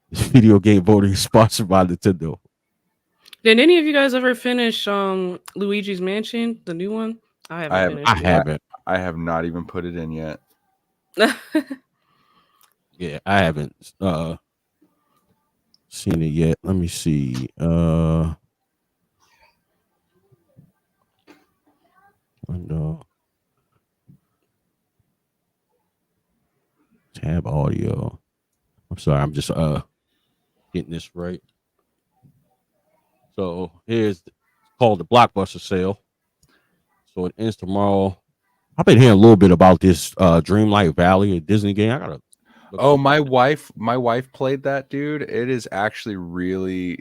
This video game voting is sponsored by Nintendo. Did any of you guys ever finish Luigi's Mansion, the new one? I haven't. I have not even put it in yet. Yeah, I haven't seen it yet. Let me see. Window. Tab audio. I'm sorry, I'm just getting this right. So here's called the Blockbuster sale. So it ends tomorrow. I've been hearing a little bit about this Dreamlight Valley, a Disney game. I gotta. My wife played that, dude. It is actually really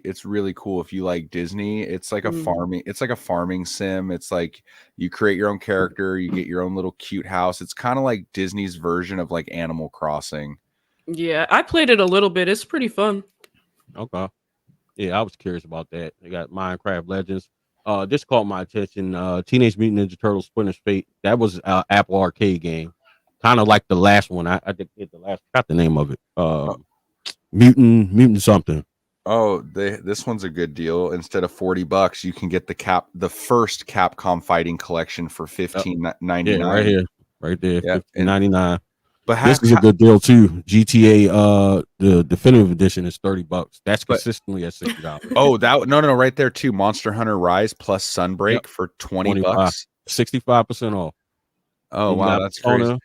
cool. If you like Disney, it's like a farming sim. It's like you create your own character, you get your own little cute house. It's kind of like Disney's version of like Animal Crossing. Yeah, I played it a little bit. It's pretty fun. Okay. Yeah, I was curious about that. They got Minecraft Legends. This caught my attention. Teenage Mutant Ninja Turtles Splinter's Fate. That was an Apple Arcade game. Kind of like the last one. I did get the last. Got the name of it. Mutant something. Oh, this one's a good deal. Instead of $40, you can get the first Capcom Fighting Collection for $15.99. Yeah, right here, right there, yeah, $15.99. But this is a good deal too. GTA, the definitive edition is $30. That's consistently at $60. Oh, that no, right there too. Monster Hunter Rise plus Sunbreak for $20. 65% off. Oh And you wow, got that's Persona crazy.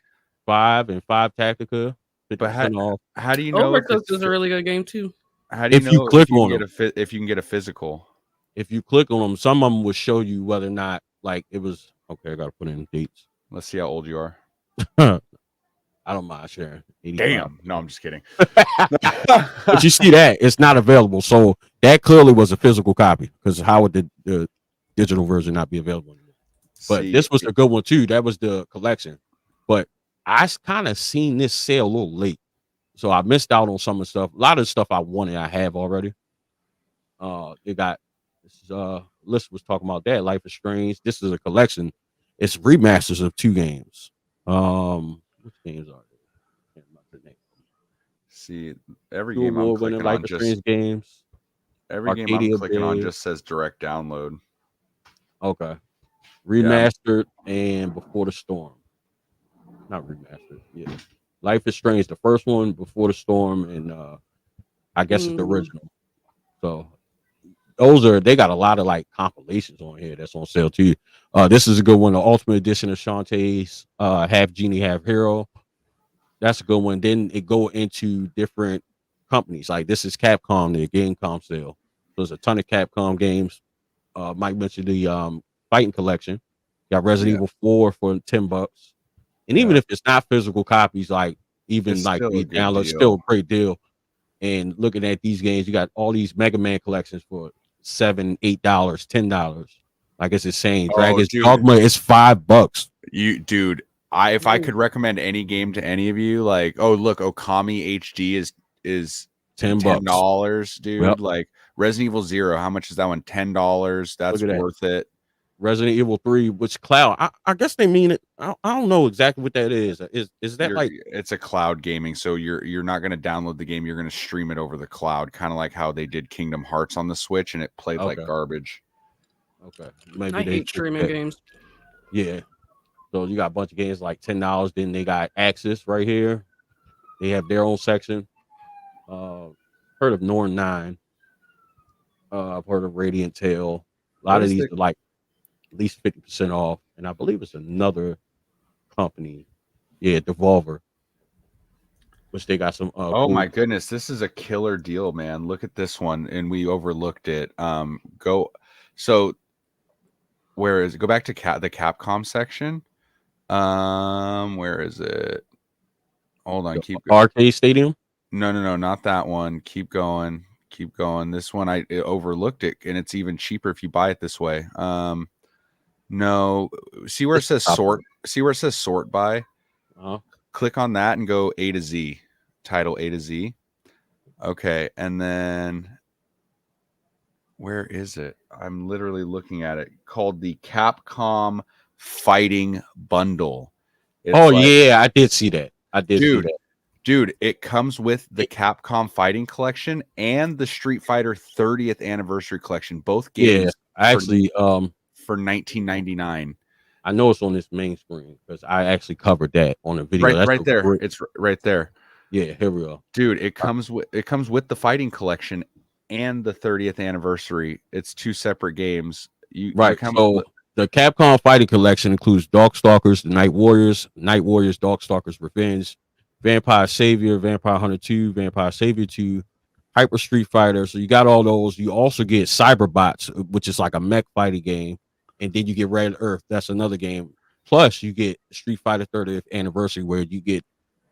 5 and 5 Tactica, But 50% off. how do you know if Overcooked it's is a really good game too. how do you If you know click if you can on get them, if you can get a physical? if you click on them, some of them will show you whether or not like it was okay. I gotta put in dates. Let's see how old you are. I don't mind sharing. 85. Damn. No, I'm just kidding. But you see that it's not available, so that clearly was a physical copy. Because how would the digital version not be available anymore? But See, this was a good one too. That was the collection. But I kind of seen this sale a little late, so I missed out on some of the stuff. A lot of the stuff I wanted, I have already. They got this. List was talking about that. Life is Strange. This is a collection. It's remasters of 2 games. Which games are they? Can't remember the name. see, every 2 game I'm award-winning clicking Life on is just Strange games. every game I'm Arcadia clicking on Bay. just says direct download. Okay. Remastered and Before the Storm. Not remastered. Yeah. Life is Strange, the first one, Before the Storm, and I guess it's the original. So they got a lot of like compilations on here that's on sale too. This is a good one, the Ultimate Edition of Shantae's Half Genie, Half Hero. That's a good one. Then it go into different companies. Like this is Capcom, their Gamecom sale. So there's a ton of Capcom games. Mike mentioned the Fighting Collection. Got Resident Evil 4 for $10. And even if it's not physical copies, like even It's like still we a good download, deal. still a great deal. And looking at these games, you got all these Mega Man collections for $7, $8, $10. Like it's insane. Dragon's Dogma is $5. Dude, if I could recommend any game to any of you, like, oh look, Okami HD is $10, dude. Yep. Like Resident Evil 0, how much is that one? $10. That's worth it. Resident Evil 3, which cloud? I guess they mean it. I don't know exactly what that is. Is that like it's a cloud gaming? So you're not going to download the game. You're going to stream it over the cloud, kind of like how they did Kingdom Hearts on the Switch, and it played like garbage. Okay, maybe I hate streaming games. Yeah, so you got a bunch of games like $10. Then they got Axis right here. They have their own section. Heard of Norn 9. I've heard of Radiant Tail. A lot of these are like at least 50% off, and I believe it's another company. Yeah, Devolver, which they got some. Oh my goodness, this is a killer deal, man! Look at this one, and we overlooked it. Where is it? Go back to the Capcom section. Where is it? Hold on, keep Arcade Stadium. No, not that one. Keep going. This one I overlooked it, and it's even cheaper if you buy it this way. No, see where it says sort. See where it says sort by. Click on that and go A to Z. Title A to Z. Okay, and then where is it? I'm literally looking at it. Called the Capcom Fighting Bundle. Yeah, I did see that. See that. Dude, it comes with the Capcom Fighting Collection and the Street Fighter 30th Anniversary Collection. Both games. Yeah, actually, for $19.99. I know it's on this main screen because I actually covered that on a video. Right there. It's right there. Yeah, here we go. Dude, it comes with the Fighting Collection and the 30th Anniversary. It's 2 separate games. So the Capcom Fighting Collection includes Darkstalkers, the Night Warriors, Darkstalkers Revenge, Vampire Savior, Vampire Hunter 2, Vampire Savior 2, Hyper Street Fighter. So you got all those. You also get Cyberbots, which is like a mech fighting game. And then you get Red Earth. That's another game. Plus, you get Street Fighter 30th Anniversary, where you get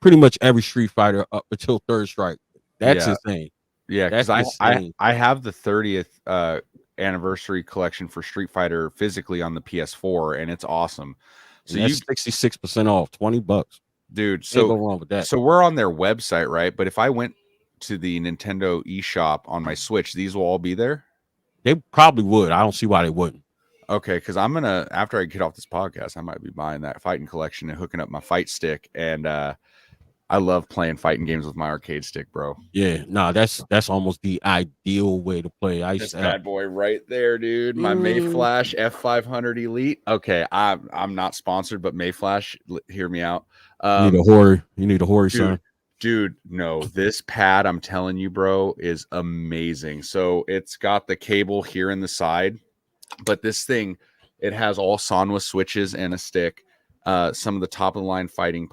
pretty much every Street Fighter up until Third Strike. That's insane. Yeah, because I have the 30th Anniversary Collection for Street Fighter physically on the PS4, and it's awesome. So you 66% off, $20. Dude, so go wrong with that. So we're on their website, right? But if I went to the Nintendo eShop on my Switch, these will all be there? They probably would. I don't see why they wouldn't. Okay, because I'm gonna, after I get off this podcast, I might be buying that Fighting Collection and hooking up my fight stick. And I love playing fighting games with my arcade stick, bro. Yeah, no, that's almost the ideal way to play. This bad boy right there, dude. My Mayflash F500 Elite. Okay, I'm not sponsored, but Mayflash, hear me out. You need a Hori, son. Dude, no, this pad, I'm telling you, bro, is amazing. So it's got the cable here in the side, but this thing It has all Sanwa switches and a stick, some of the top of the line fighting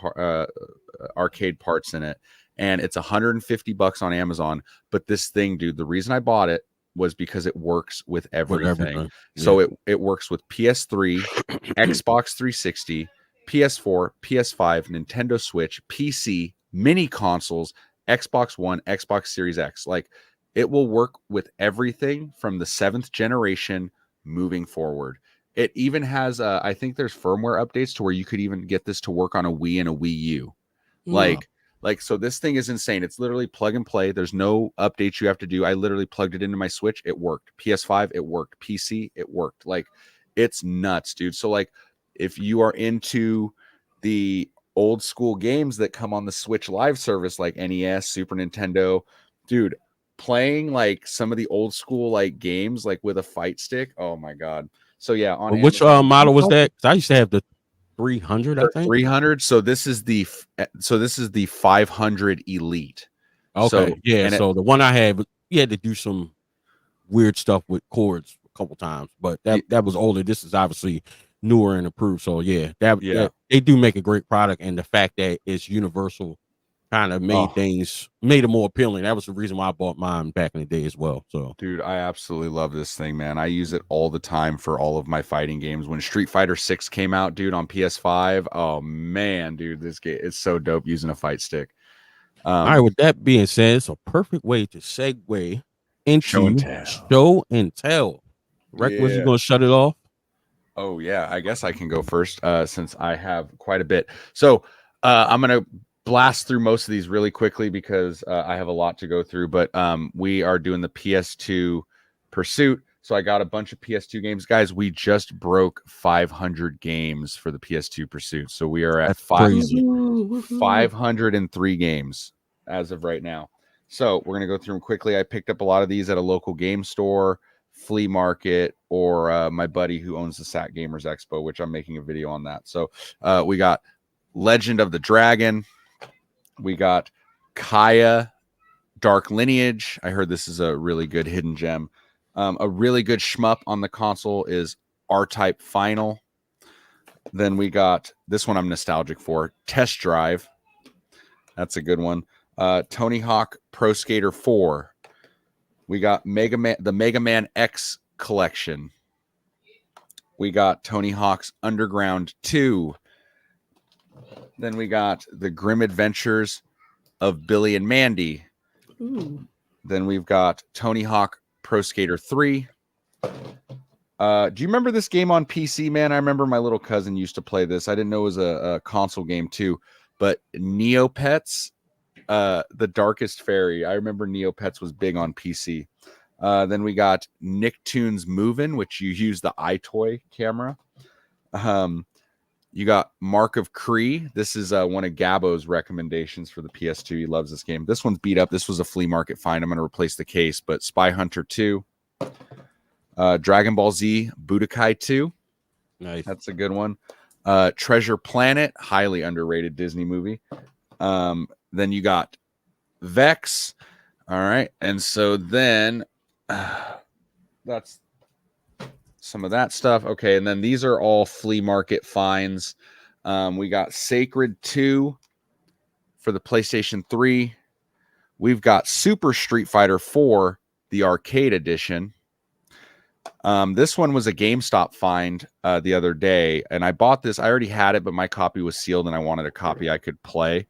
arcade parts in it, and it's $150 on Amazon. But this thing, dude, the reason I bought it was because it works with everything. So it works with PS3, Xbox 360, PS4, PS5, Nintendo Switch, PC, mini consoles, Xbox One, Xbox Series X. Like, it will work with everything from the 7th generation moving forward. It even has, I think there's firmware updates to where you could even get this to work on a Wii and a Wii U. Like, so this thing is insane. It's literally plug and play. There's no updates you have to do. I literally plugged it into my Switch. It worked. PS5, it worked. PC, it worked. Like, it's nuts, dude. So, like, if you are into the old school games that come on the Switch Live service, like NES, Super Nintendo, dude, playing like some of the old school like games, like with a fight stick. Oh my God. So yeah, on which Amazon, model was that? Because I used to have the 300, I think. 300. So this is the 500 Elite. Okay, so, yeah. So the one I had, you had to do some weird stuff with cords a couple times, but that was older. This is obviously newer and improved. So yeah, that they do make a great product, and the fact that it's universal kind of made it more appealing. That was the reason why I bought mine back in the day as well. So, dude, I absolutely love this thing, man. I use it all the time for all of my fighting games. When Street Fighter 6 came out, dude, on PS5, oh man, dude, this game, it's so dope using a fight stick. All right, with that being said, it's a perfect way to segue into show and tell. Rick, was you gonna shut it off? Oh yeah, I guess I can go first since I have quite a bit. So I'm gonna blast through most of these really quickly because I have a lot to go through, but we are doing the PS2 Pursuit. So I got a bunch of PS2 games. Guys, we just broke 500 games for the PS2 Pursuit. So we are at 503 games as of right now. So we're going to go through them quickly. I picked up a lot of these at a local game store, flea market, or my buddy who owns the Sat Gamers Expo, which I'm making a video on that. So we got Legend of the Dragon. We got Kaya Dark Lineage. I heard this is a really good hidden gem. A really good shmup on the console is R-Type Final. Then we got this one I'm nostalgic for, Test Drive. That's a good one. Tony Hawk Pro Skater 4. We got the Mega Man X collection. We got Tony Hawk's Underground 2. Then we got the Grim Adventures of Billy and Mandy. Ooh. Then we've got Tony Hawk Pro Skater 3. Do you remember this game on PC, man? I remember my little cousin used to play this. I didn't know it was a console game too. But Neopets, The Darkest Fairy. I remember Neopets was big on PC. Then we got Nicktoons Movin', which you use the iToy camera. You got Mark of Cree. This is one of Gabo's recommendations for the PS2. He loves this game. This one's beat up. This was a flea market find. I'm going to replace the case, but Spy Hunter 2. Dragon Ball Z Budokai 2. Nice. That's a good one. Treasure Planet, highly underrated Disney movie. Then you got Vex. All right. And so then that's some of that stuff. Okay. And then these are all flea market finds. We got Sacred 2 for the PlayStation 3. We've got Super Street Fighter 4, the arcade edition. This one was a GameStop find the other day, and I bought this. I already had it, but my copy was sealed, and I wanted a copy I could play.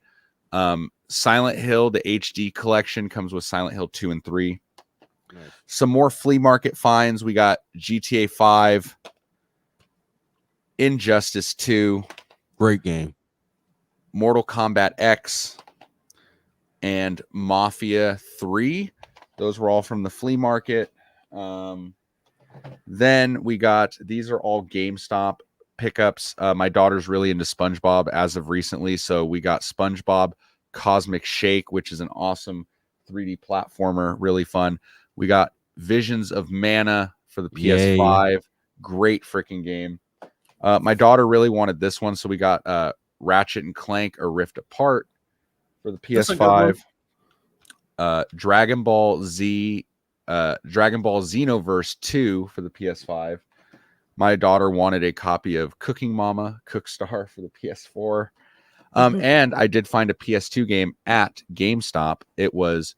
Silent Hill, the HD collection, comes with Silent Hill 2 and 3. Nice. Some more flea market finds. We got GTA 5, Injustice 2. Great game. Mortal Kombat X, and Mafia 3. Those were all from the flea market. Then we got, these are all GameStop pickups. My daughter's really into SpongeBob as of recently. So we got SpongeBob Cosmic Shake, which is an awesome 3D platformer. Really fun. We got Visions of Mana for the PS5. Yay. Great freaking game. My daughter really wanted this one. So we got Ratchet and Clank, A Rift Apart for the PS5. Dragon Ball Z, Dragon Ball Xenoverse 2 for the PS5. My daughter wanted a copy of Cooking Mama Cookstar for the PS4. And I did find a PS2 game at GameStop. It was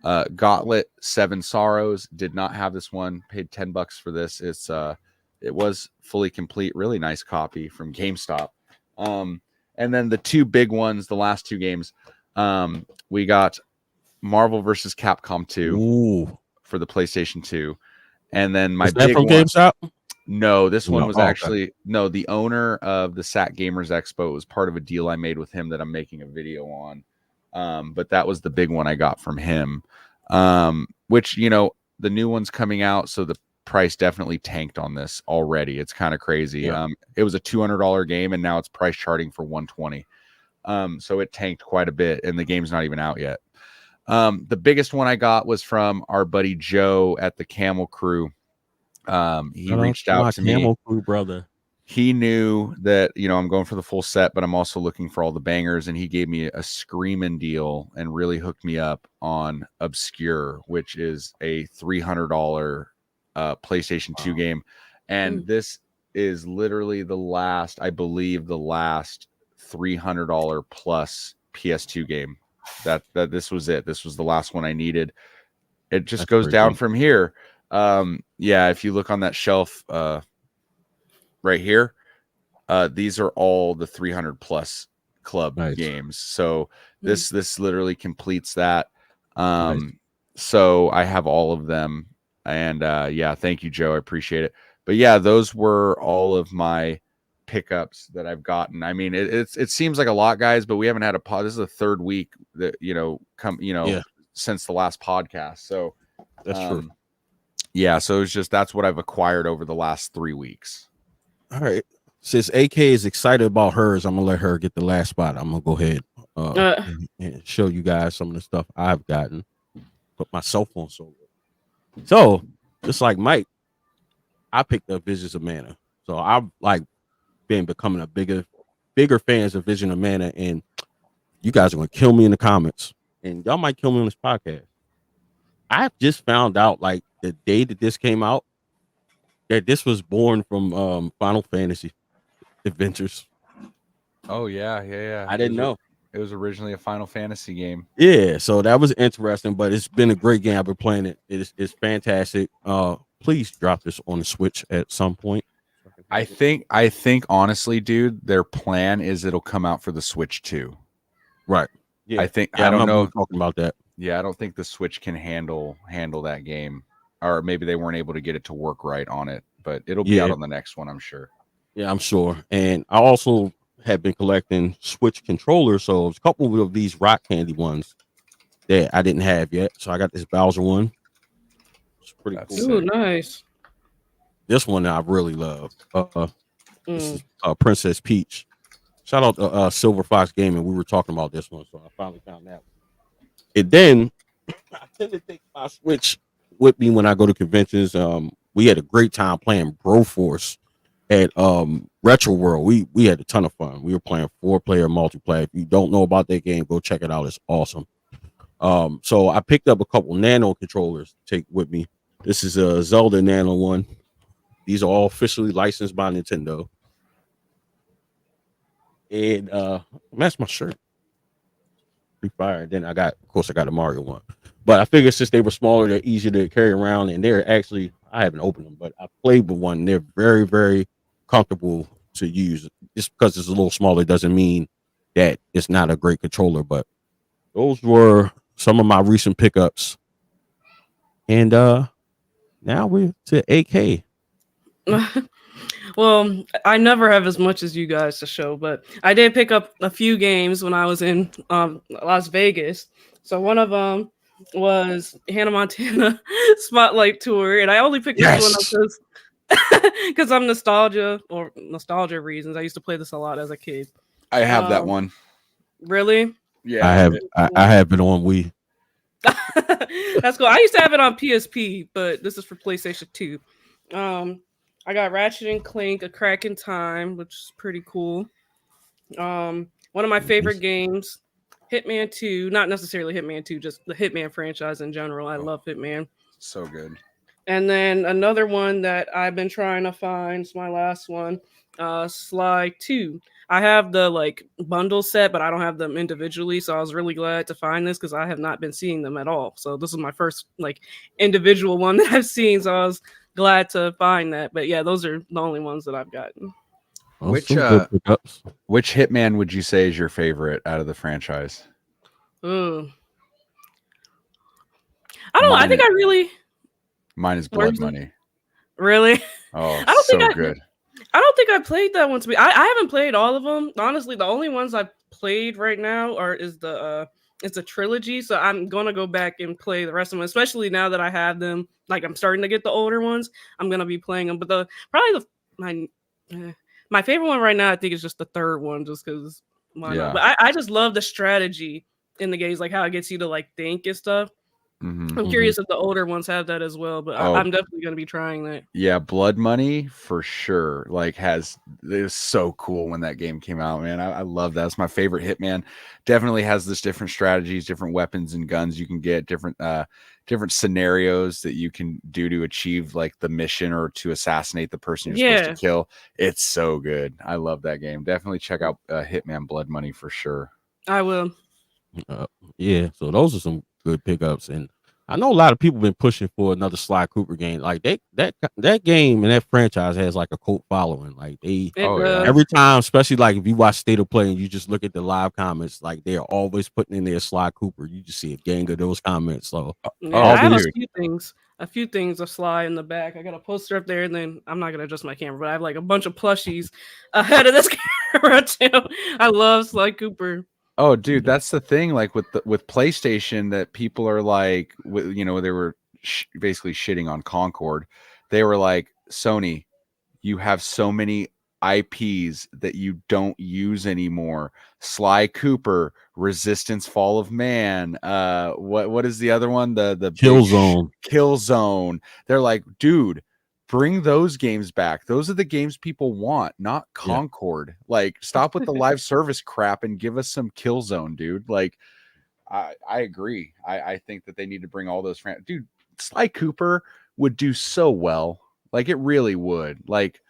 Gauntlet 7 Sorrows. Did not have this one. Paid $10 for this. It was fully complete. Really nice copy from GameStop. And then the two big ones, the last two games, we got Marvel vs. Capcom 2 for the PlayStation 2. And then my big from one, GameStop? No, this one was okay. actually the owner of the SAT Gamers Expo. It was part of a deal I made with him that I'm making a video on. But that was the big one I got from him. Which, the new one's coming out, so the price definitely tanked on this already. It's kind of crazy. Yeah. It was a $200 game, and now it's price charting for $120. So it tanked quite a bit, and the game's not even out yet. The biggest one I got was from our buddy Joe at the Camel Crew. He reached out to me. Camel Crew brother. He knew that, I'm going for the full set, but I'm also looking for all the bangers. And he gave me a screaming deal and really hooked me up on Obscure, which is a $300 PlayStation 2 game. And this is literally the last $300 plus PS2 game. That this was it. This was the last one I needed. It just goes down from here. If you look on that shelf right here, these are all the 300 plus club games. So this literally completes that. So I have all of them, and thank you, Joe. I appreciate it. But yeah, those were all of my pickups that I've gotten. I mean, it seems like a lot, guys, but we haven't had a pod. This is the third week that since the last podcast. So that's true. Yeah, so it's just that's what I've acquired over the last 3 weeks. All right. Since AK is excited about hers, I'm gonna let her get the last spot. I'm gonna go ahead and show you guys some of the stuff I've gotten. Put my cell phone so just like Mike, I picked up Visions of Mana. So I've been becoming a bigger fans of Vision of Mana, and you guys are gonna kill me in the comments, and y'all might kill me on this podcast. I just found out the day that this came out that this was born from Final Fantasy Adventures. Oh yeah. I didn't know. It was originally a Final Fantasy game. Yeah, so that was interesting, but it's been a great game. I've been playing it. It's fantastic. Please drop this on the Switch at some point. I think honestly, dude, their plan is it'll come out for the Switch too. Right. Yeah. I don't know talking about that. Yeah, I don't think the Switch can handle that game, or maybe they weren't able to get it to work right on it, but it'll be out on the next one, I'm sure. Yeah, I'm sure. And I also have been collecting Switch controllers, so there's a couple of these rock candy ones that I didn't have yet. So I got this Bowser one. It's pretty cool. Ooh, nice. This one I really love. This is Princess Peach. Shout out to Silver Fox Gaming. We were talking about this one, so I finally found that one. And then I tend to take my Switch with me when I go to conventions. We had a great time playing Broforce at Retro World. We had a ton of fun. We were playing 4-player multiplayer. If you don't know about that game, go check it out. It's awesome. So I picked up a couple Nano controllers to take with me. This is a Zelda Nano one. These are all officially licensed by Nintendo. And that's my shirt. Pretty fire. And then I got a Mario one. But I figured since they were smaller, they're easier to carry around, and they're actually, I haven't opened them, but I played with one. They're very, very comfortable to use. Just because it's a little smaller doesn't mean that it's not a great controller. But those were some of my recent pickups. And now we're to AK. Well, I never have as much as you guys to show, but I did pick up a few games when I was in Las Vegas. So one of them was Hannah Montana Spotlight Tour, and I only picked this one up because I'm nostalgia reasons. I used to play this a lot as a kid. I have that one. Really? Yeah, I have it on Wii. That's cool. I used to have it on PSP, but this is for PlayStation 2. I got Ratchet and Clank: A Crack in Time, which is pretty cool. One of my favorite games, Hitman 2, not necessarily Hitman 2, just the Hitman franchise in general. I love Hitman. So good. And then another one that I've been trying to find is my last one, Sly 2. I have the like bundle set, but I don't have them individually. So I was really glad to find this because I have not been seeing them at all. So this is my first like individual one that I've seen. So I was glad to find that. But yeah, those are the only ones that I've gotten. Oh, Which some good pickups. which Hitman would you say is your favorite out of the franchise? Ooh. I don't know. I think I really Mine is What Blood is it? Money. really. Oh, I don't so think good. I don't think I played that one to be. I haven't played all of them. Honestly, the only ones I've played right now is the it's a trilogy. So I'm gonna go back and play the rest of them, especially now that I have them. Like I'm starting to get the older ones. I'm gonna be playing them. But my favorite one right now, I think, is just the third one, just because why Yeah. not? But I just love the strategy in the games, like how it gets you to like think and stuff. Mhm. I'm curious if the older ones have that as well, but Oh. I'm definitely gonna be trying that. Yeah, Blood Money for sure. Like it was so cool when that game came out, man. I love that. It's my favorite Hitman. Definitely has this different strategies, different weapons and guns you can get, different scenarios that you can do to achieve like the mission or to assassinate the person you're supposed Yeah, to kill. It's so good. I love that game. Definitely check out Hitman Blood Money for sure. I will. Yeah, so those are some good pickups, and I know a lot of people been pushing for another Sly Cooper game. Like that game and that franchise has like a cult following. Like It Oh, yeah. does. every time, especially like if you watch State of Play and you just look at the live comments, like they're always putting in there Sly Cooper. You just see a gang of those comments. So Yeah, Oh, I have dude. a few things of Sly in the back. I got a poster up there, and then I'm not gonna adjust my camera, but I have like a bunch of plushies ahead of this camera too. I love Sly Cooper. Oh, dude, that's the thing. Like with PlayStation, that people are like, they were basically shitting on Concord. They were like, Sony, you have so many IPs that you don't use anymore. Sly Cooper, Resistance, Fall of Man. What is the other one? The big Killzone. Killzone. They're like, dude, bring those games back. Those are the games people want, not Yeah. Concord. Like, stop with the live service crap and give us some Killzone, dude. Like, I agree. I think that they need to bring all those dude, Sly Cooper would do so well. Like, it really would. Like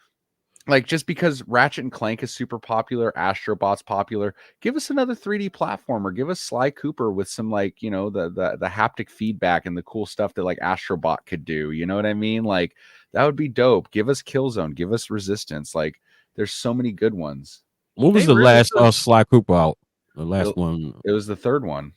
just because Ratchet and Clank is super popular, Astrobot's popular, give us another 3D platformer. Give us Sly Cooper with some like, the haptic feedback and the cool stuff that like Astrobot could do. You know what I mean? Like that would be dope. Give us Killzone, give us Resistance. Like there's so many good ones. What was They the really last could. Sly Cooper out? The last one, It was the third one,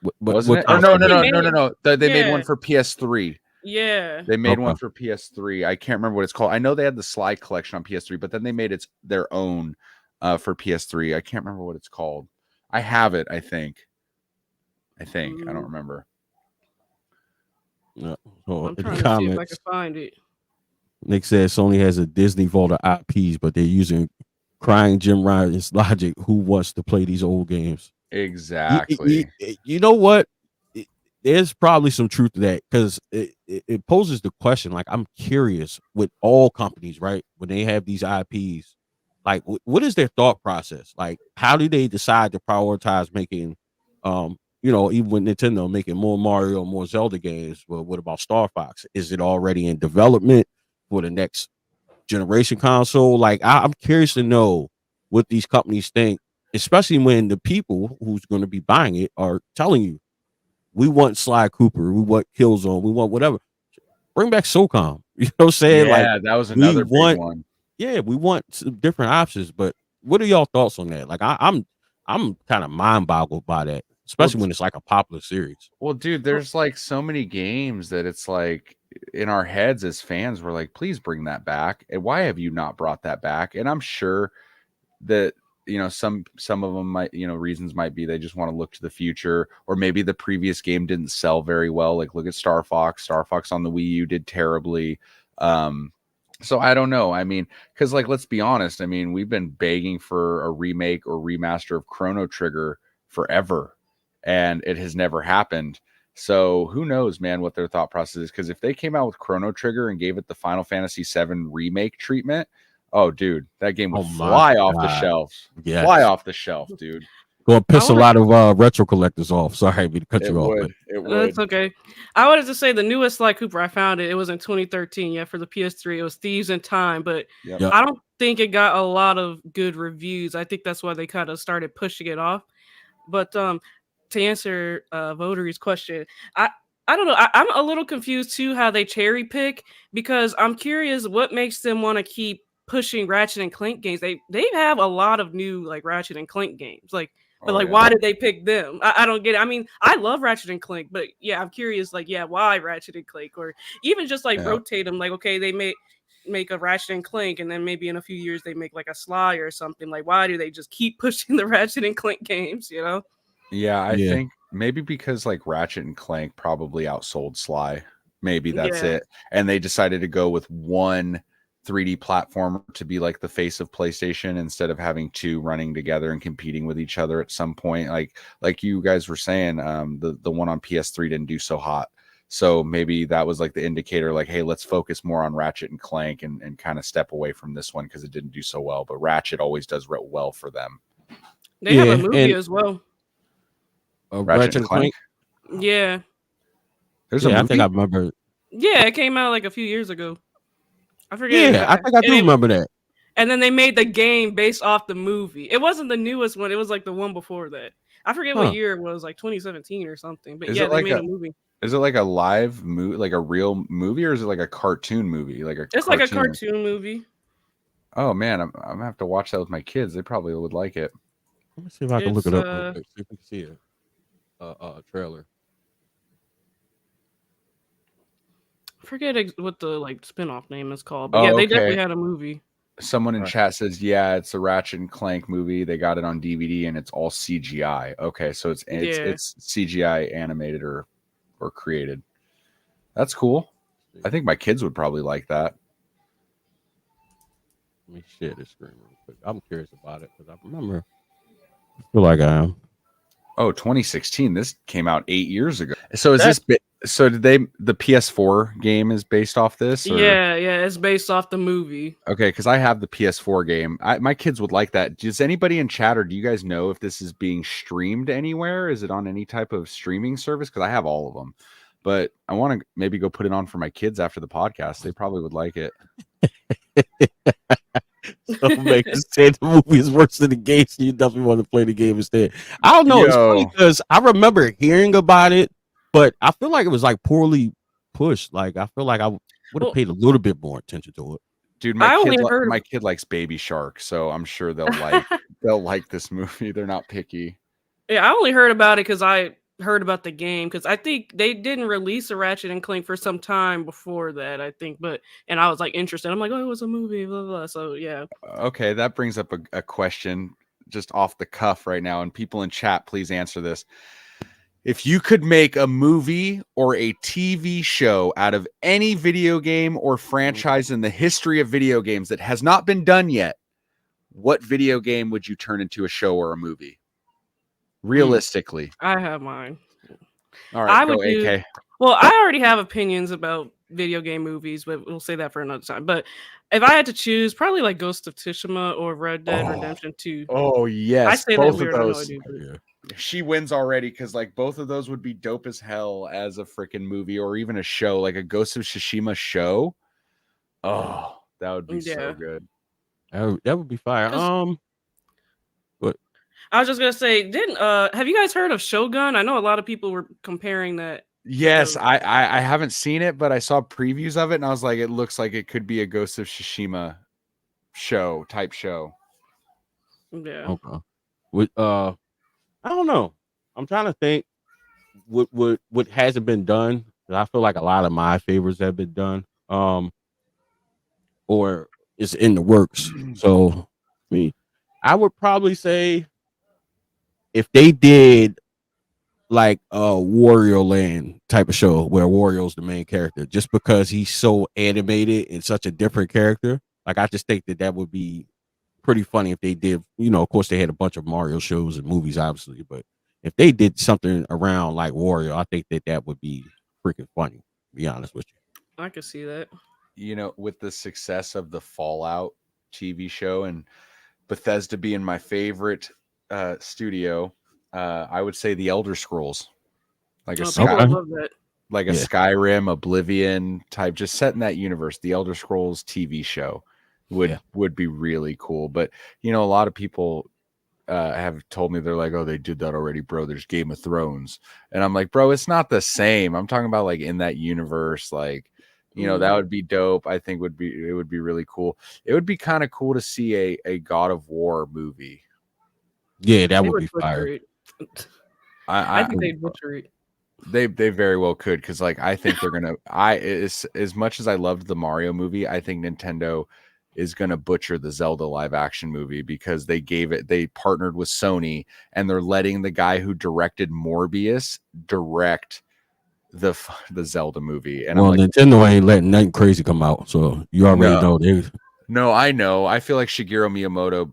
but wasn't it? Or I no, thought no, they no, no, no, made no. They made yeah, one for PS3. yeah. They made Okay. one for PS3. I can't remember what it's called. I know they had the Sly collection on PS3, but then they made their own for PS3. I can't remember what it's called. I have it, I think. I don't remember. Yeah. So I'm in trying the to see if I can comments, find it. Nick says Sony has a Disney vault of IPs, but they're using crying Jim Ryan's logic. Who wants to play these old games? Exactly. You know what? There's probably some truth to that because it poses the question. Like, I'm curious with all companies, right? When they have these IPs, like, what is their thought process? Like, how do they decide to prioritize making, even with Nintendo making more Mario, more Zelda games? Well, what about Star Fox? Is it already in development for the next generation console? Like, I'm curious to know what these companies think, especially when the people who's going to be buying it are telling you, we want Sly Cooper, we want Killzone, we want whatever. Bring back SOCOM. You know what I'm saying? Like, Yeah, that was we another big want, one. yeah, we want some different options. But what are y'all thoughts on that? Like, I'm kind of mind boggled by that, especially when it's like a popular series. Well, dude, there's like so many games that it's like in our heads as fans, we're like, please bring that back. And why have you not brought that back? And I'm sure that some of them might, reasons might be they just want to look to the future, or maybe the previous game didn't sell very well. Like look at Star Fox on the Wii U did terribly. So I don't know. I mean, because like let's be honest, I mean, we've been begging for a remake or remaster of Chrono Trigger forever, and it has never happened. So who knows, man, what their thought process is? Because if they came out with Chrono Trigger and gave it the Final Fantasy VII remake treatment, oh, dude, that game would Oh my fly off the God. shelf. Yes. Fly off the shelf, dude. Gonna piss a wanna- lot of retro collectors off. Sorry to cut It you off. would. But It That's would. okay. I wanted to say the newest Sly Cooper, I found it. It was in 2013. Yeah, for the PS3. It was Thieves in Time, but Yep. yeah, I don't think it got a lot of good reviews. I think that's why they kind of started pushing it off. But to answer Votary's question, I I don't know. I'm a little confused too how they cherry pick because I'm curious what makes them want to keep pushing Ratchet and Clank games. They have a lot of new like Ratchet and Clank games. Like, but Oh like, yeah. why did they pick them? I don't get it. I mean, I love Ratchet and Clank, but yeah, I'm curious. Like, yeah, why Ratchet and Clank, or even just like yeah. rotate them. Like, okay, they make a Ratchet and Clank, and then maybe in a few years they make like a Sly or something. Like, why do they just keep pushing the Ratchet and Clank games? You know? Yeah, I Yeah. think maybe because like Ratchet and Clank probably outsold Sly. Maybe that's Yeah. it. And they decided to go with one 3D platformer to be like the face of PlayStation instead of having two running together and competing with each other at some point. Like you guys were saying, the one on PS3 didn't do so hot. So maybe that was like the indicator, like, hey, let's focus more on Ratchet and Clank and kind of step away from this one because it didn't do so well. But Ratchet always does well for them. They have a Yeah, movie and as well. Ratchet and Clank. Yeah. There's a Yeah, I movie. think I remember. Yeah, it came out like a few years ago. I forget. Yeah, I think I do remember that. And then they made the game based off the movie. It wasn't the newest one. It was like the one before that. I forget what Huh. year it was, like 2017 or something. But Is yeah, it they like made a movie. Is it like a live movie, like a real movie, or is it like a cartoon movie, like a It's like a cartoon movie. Oh man, I'm gonna have to watch that with my kids. They probably would like it. Let me see if I can look It's it up real quick. See if we can see it. Trailer. I forget what the like spinoff name is called. But Oh, yeah, they okay. definitely had a movie. Someone in Right. chat says, "Yeah, it's a Ratchet and Clank movie. They got it on DVD, and it's all CGI." Okay, so it's Yeah. CGI animated or created. That's cool. I think my kids would probably like that. Let me share this screen real quick. I'm curious about it because I remember. I feel like I am. Oh, 2016. This came out 8 years ago. So is this? So did they? The PS4 game is based off this? Or? Yeah, it's based off the movie. Okay, because I have the PS4 game. My kids would like that. Does anybody in chat, or do you guys know if this is being streamed anywhere? Is it on any type of streaming service? Because I have all of them, but I want to maybe go put it on for my kids after the podcast. They probably would like it. So make us say the movie is worse than the game, so you definitely want to play the game instead. I don't know. It's funny because I remember hearing about it, but I feel like it was like poorly pushed. Like I feel like I would have paid a little bit more attention to it. Dude, my kid likes Baby Shark, so I'm sure they'll like this movie. They're not picky. Yeah, I only heard about it because I heard about the game because I think they didn't release a Ratchet and Clank for some time before that. I think, and I was like interested. I'm like, oh, it was a movie, blah blah. So yeah. Okay, that brings up a question just off the cuff right now, and people in chat, please answer this. If you could make a movie or a TV show out of any video game or franchise in the history of video games that has not been done yet, what video game would you turn into a show or a movie? Realistically. I have mine. All right, go AK. Well, I already have opinions about video game movies, but we'll say that for another time. But if I had to choose, probably like Ghost of Tsushima or Red Dead Redemption 2. Oh, yes. I say both that weird. of those. I know I do, She wins already because like both of those would be dope as hell as a freaking movie or even a show, like a Ghost of Tsushima show. Oh, that would be so good. That would be fire. What? I was just gonna say, have you guys heard of Shogun? I know a lot of people were comparing that. Yes, I haven't seen it, but I saw previews of it and I was like, it looks like it could be a Ghost of Tsushima type show. Yeah. Okay. I don't know. I'm trying to think what hasn't been done. I feel like a lot of my favorites have been done. Or it's in the works. So I would probably say if they did like a Wario Land type of show where Wario's the main character, just because he's so animated and such a different character, like I just think that would be pretty funny if they did. You know, of course they had a bunch of Mario shows and movies, obviously, but if they did something around like Wario, I think that would be freaking funny. To be honest with you, I could see that. You know, with the success of the Fallout TV show and Bethesda being my favorite studio, I would say the Elder Scrolls, like a People Okay. love that. like a Yeah. Skyrim, Oblivion type, just set in that universe. The Elder Scrolls TV show would be really cool. But a lot of people have told me, they're like, oh, they did that already, bro. There's Game of Thrones, and I'm like, bro, it's not the same. I'm talking about like in that universe, like that would be dope. I think it would be really cool. It would be kind of cool to see a God of War movie. Yeah, that They would be butcher fire. it. I think they'd butcher it. They very well could, because like I think they're gonna. As much as I loved the Mario movie, I think Nintendo is gonna butcher the Zelda live action movie, because they partnered with Sony, and they're letting the guy who directed Morbius direct the Zelda movie. And Well, I'm like, Nintendo ain't letting nothing crazy come out, so you already know they. No, I know. I feel like Shigeru Miyamoto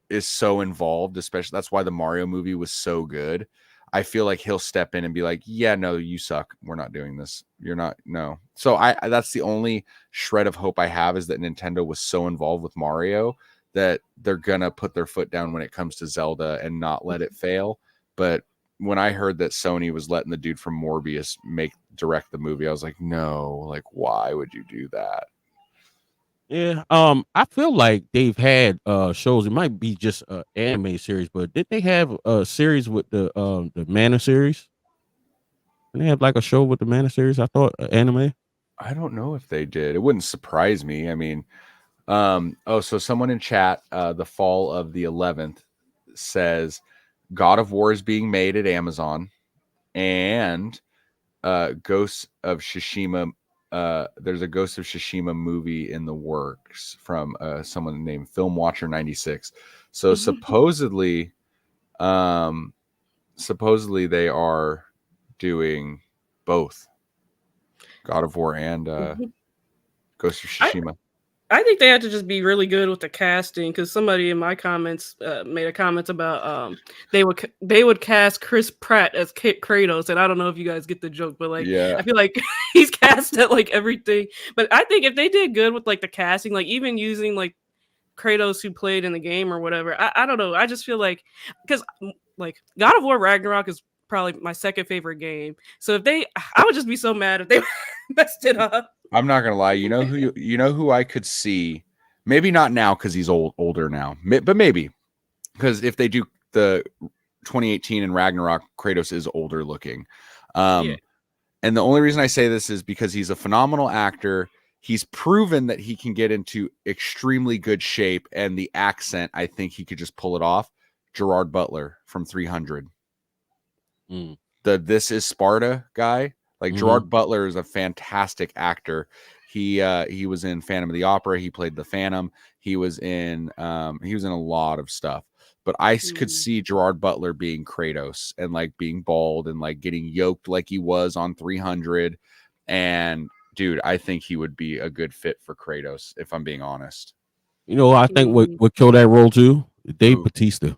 is so involved, especially that's why the Mario movie was so good. I feel like he'll step in and be like, yeah, no, you suck. We're not doing this. You're not. No. So that's the only shred of hope I have, is that Nintendo was so involved with Mario that they're going to put their foot down when it comes to Zelda and not let it fail. But when I heard that Sony was letting the dude from Morbius direct the movie, I was like, no, like, why would you do that? Yeah, I feel like they've had shows. It might be just an anime series, but did they have a series with the Mana series? Did they have like a show with the Mana series? I thought anime. I don't know if they did. It wouldn't surprise me. I mean, so someone in chat, the fall of the 11th says God of War is being made at Amazon, and Ghosts of Tsushima. There's a Ghost of Tsushima movie in the works from someone named Film Watcher 96. So supposedly they are doing both God of War and Ghost of Tsushima. I think they had to just be really good with the casting, because somebody in my comments made a comment about they would cast Chris Pratt as Kratos, and I don't know if you guys get the joke, but like, yeah, I feel like he's cast at like everything. But I think if they did good with like the casting, like even using like Kratos who played in the game or whatever, I don't know. I just feel like, because like God of War Ragnarok is probably my second favorite game, so I would just be so mad if they messed it up. I'm not gonna lie. You know who I could see, maybe not now because he's older now, but maybe because if they do the 2018 and Ragnarok, Kratos is older looking. And the only reason I say this is because he's a phenomenal actor. He's proven that he can get into extremely good shape, and the accent, I think he could just pull it off. Gerard Butler from 300. The This Is Sparta guy. Like Gerard Butler is a fantastic actor. He was in Phantom of the Opera. He played the Phantom. He was in a lot of stuff. But I could see Gerard Butler being Kratos and like being bald and like getting yoked like he was on 300. And dude, I think he would be a good fit for Kratos, if I'm being honest. You know, I think what killed that role too, Dave Bautista.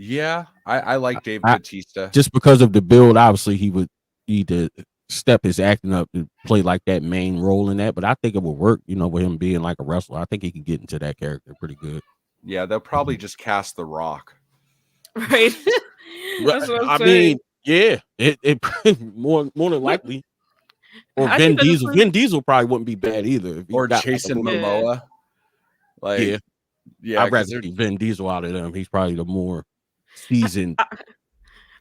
Yeah, I like Dave Bautista. Just because of the build, obviously he would need to step his acting up to play like that main role in that. But I think it would work, with him being like a wrestler. I think he could get into that character pretty good. Yeah, they'll probably just cast The Rock. Right. That's what I'm mean, saying. yeah, it more than likely. Or Vin Diesel. Vin Diesel probably wouldn't be bad either. Or Jason Momoa. Like, yeah, I'd rather see Vin Diesel out of them. He's probably the more seasoned.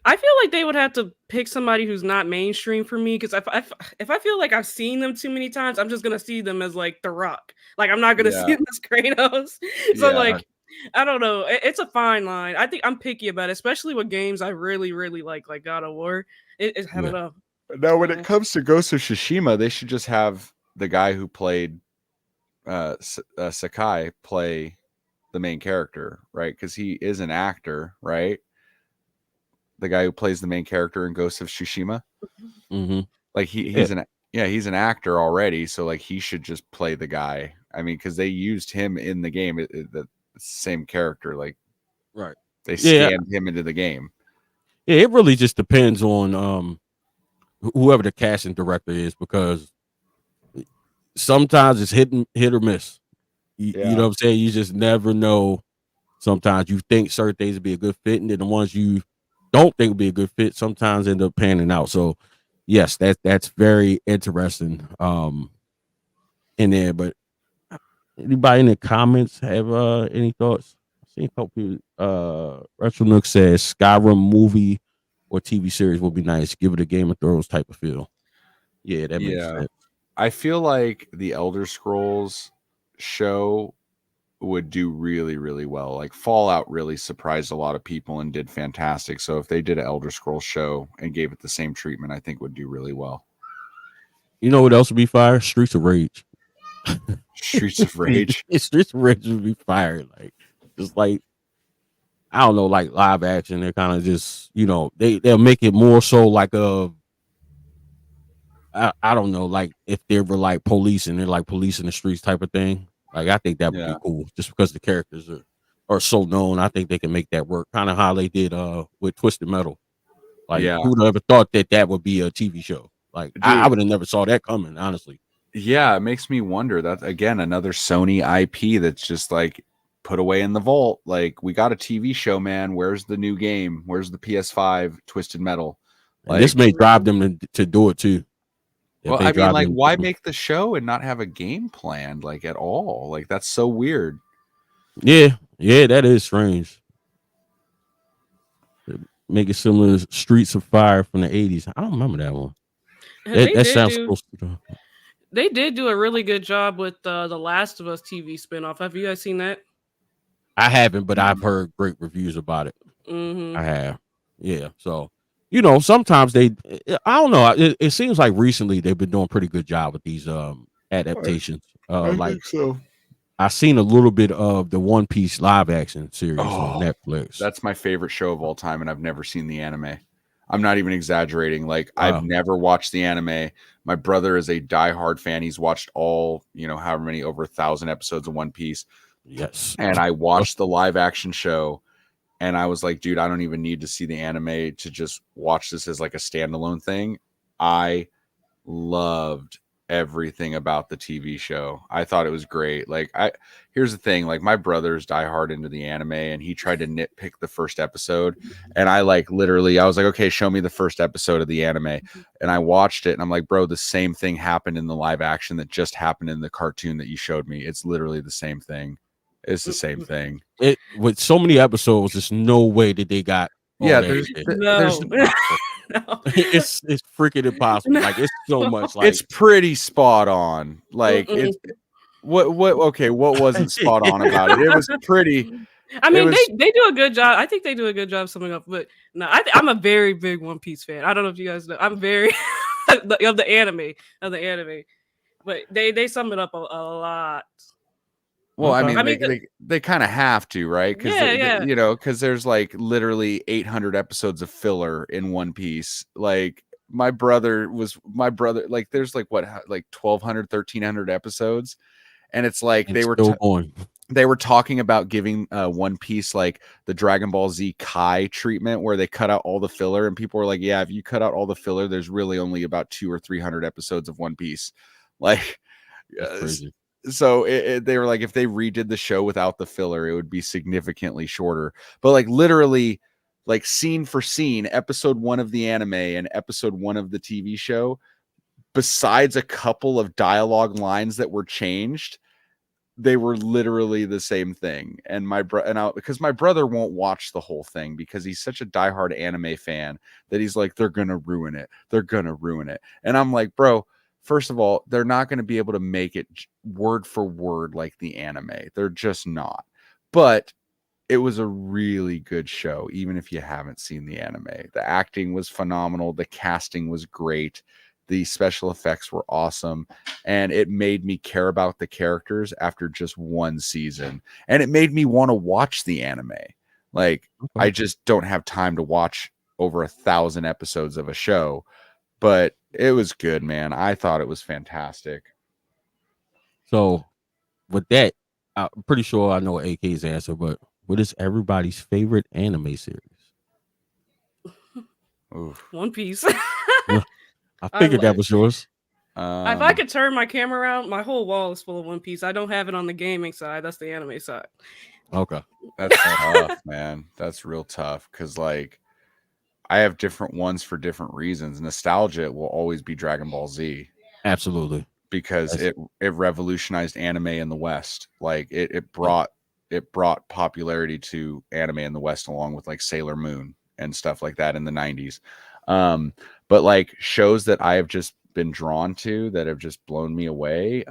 I feel like they would have to pick somebody who's not mainstream for me, because if I feel like I've seen them too many times, I'm just gonna see them as like The Rock. Like I'm not gonna see them as Kratos. So like, I don't know. It's a fine line. I think I'm picky about it, especially with games I really, really like God of War. I don't know. Now, when it comes to Ghost of Tsushima, they should just have the guy who played Sakai play the main character, right? Because he is an actor, right? The guy who plays the main character in Ghost of Tsushima. Like he's an actor already, so like he should just play the guy. I mean, because they used him in the game, the same character, like right. They scanned him into the game. Yeah, it really just depends on whoever the casting director is, because sometimes it's hit or miss. You know what I'm saying? You just never know Sometimes you think certain things would be a good fit, and then the ones you don't think would be a good fit sometimes end up panning out. So yes, that's very interesting. In there, but anybody in the comments have any thoughts? I seen a couple people, Retro Nook says Skyrim movie or TV series will be nice. Give it a Game of Thrones type of feel. Yeah, that makes Yeah. sense. I feel like the Elder Scrolls show would do really, really well. Like Fallout really surprised a lot of people and did fantastic. So if they did an Elder Scrolls show and gave it the same treatment, I think would do really well. You know what else would be fire? Streets of Rage. Streets of Rage. Streets of Rage would be fire. Like just like I don't know, like live action. They're kind of just they'll make it more so like a I don't know, like if they were like police and they're like police in the streets type of thing. Like I think that would be cool, just because the characters are so known. I think they can make that work. Kind of how they did with Twisted Metal. Like who would have ever thought that would be a TV show? Like I would have never saw that coming, honestly. Yeah, it makes me wonder. That's again another Sony IP that's just like put away in the vault. Like we got a TV show, man. Where's the new game? Where's the PS5 Twisted Metal? Like, this may drive them to do it too. Well, I mean, like, why make the show and not have a game planned, like, at all? Like, that's so weird. Yeah, that is strange. Make it similar to Streets of Fire from the 80s. I don't remember that one. That sounds supposed to. They did do a really good job with the Last of Us TV spinoff. Have you guys seen that? I haven't, but I've heard great reviews about it. I have. Yeah, so sometimes I don't know. It seems like recently they've been doing a pretty good job with these adaptations. I think so. I've seen a little bit of the One Piece live action series on Netflix. That's my favorite show of all time, and I've never seen the anime. I'm not even exaggerating. Like, I've never watched the anime. My brother is a diehard fan. He's watched all, however many, over 1,000 episodes of One Piece. Yes. And I watched the live action show. And I was like, dude, I don't even need to see the anime to just watch this as like a standalone thing. I loved everything about the TV show. I thought it was great. Like, here's the thing, like my brother's diehard into the anime and he tried to nitpick the first episode. And I like literally, I was like, okay, show me the first episode of the anime. And I watched it and I'm like, bro, the same thing happened in the live action that just happened in the cartoon that you showed me. It's literally the same thing. It's the same thing. It with so many episodes, there's no way that they got. There's No. it's freaking impossible. Like it's so much. Like it's pretty spot on. Like it's what wasn't spot on about it? It was pretty. I mean, they do a good job. I think they do a good job summing up. But no, I'm a very big One Piece fan. I don't know if you guys know. I'm very of the anime. But they sum it up a lot. Well, I mean, they kind of have to, right? Because because there's like literally 800 episodes of filler in One Piece. Like my brother, like there's like 1,200, 1,300 episodes, and it's like they were talking about giving One Piece like the Dragon Ball Z Kai treatment, where they cut out all the filler, and people were like, yeah, if you cut out all the filler, there's really only about 200 or 300 episodes of One Piece. Like, so they were like, if they redid the show without the filler, it would be significantly shorter. But like literally, like scene for scene, episode 1 of the anime and episode 1 of the TV show, besides a couple of dialogue lines that were changed, they were literally the same thing. And because my brother won't watch the whole thing because he's such a diehard anime fan that he's like, they're gonna ruin it. And I'm like, bro, first of all, they're not going to be able to make it word for word like the anime. They're just not. But it was a really good show, even if you haven't seen the anime. The acting was phenomenal. The casting was great. The special effects were awesome. And it made me care about the characters after just one season. And it made me want to watch the anime. Like, I just don't have time to watch over 1,000 episodes of a show. But it was good, man. I thought it was fantastic. So, with that, I'm pretty sure I know AK's answer, but what is everybody's favorite anime series? One Piece. I figured that was yours. If I could turn my camera around, my whole wall is full of One Piece. I don't have it on the gaming side. That's the anime side. Okay. That's tough, man. That's real tough because like I have different ones for different reasons. Nostalgia will always be Dragon Ball Z Absolutely. because That's, it revolutionized anime in the West. Like it brought popularity to anime in the West along with like Sailor Moon and stuff like that in the 90s. But like shows that I have just been drawn to that have just blown me away.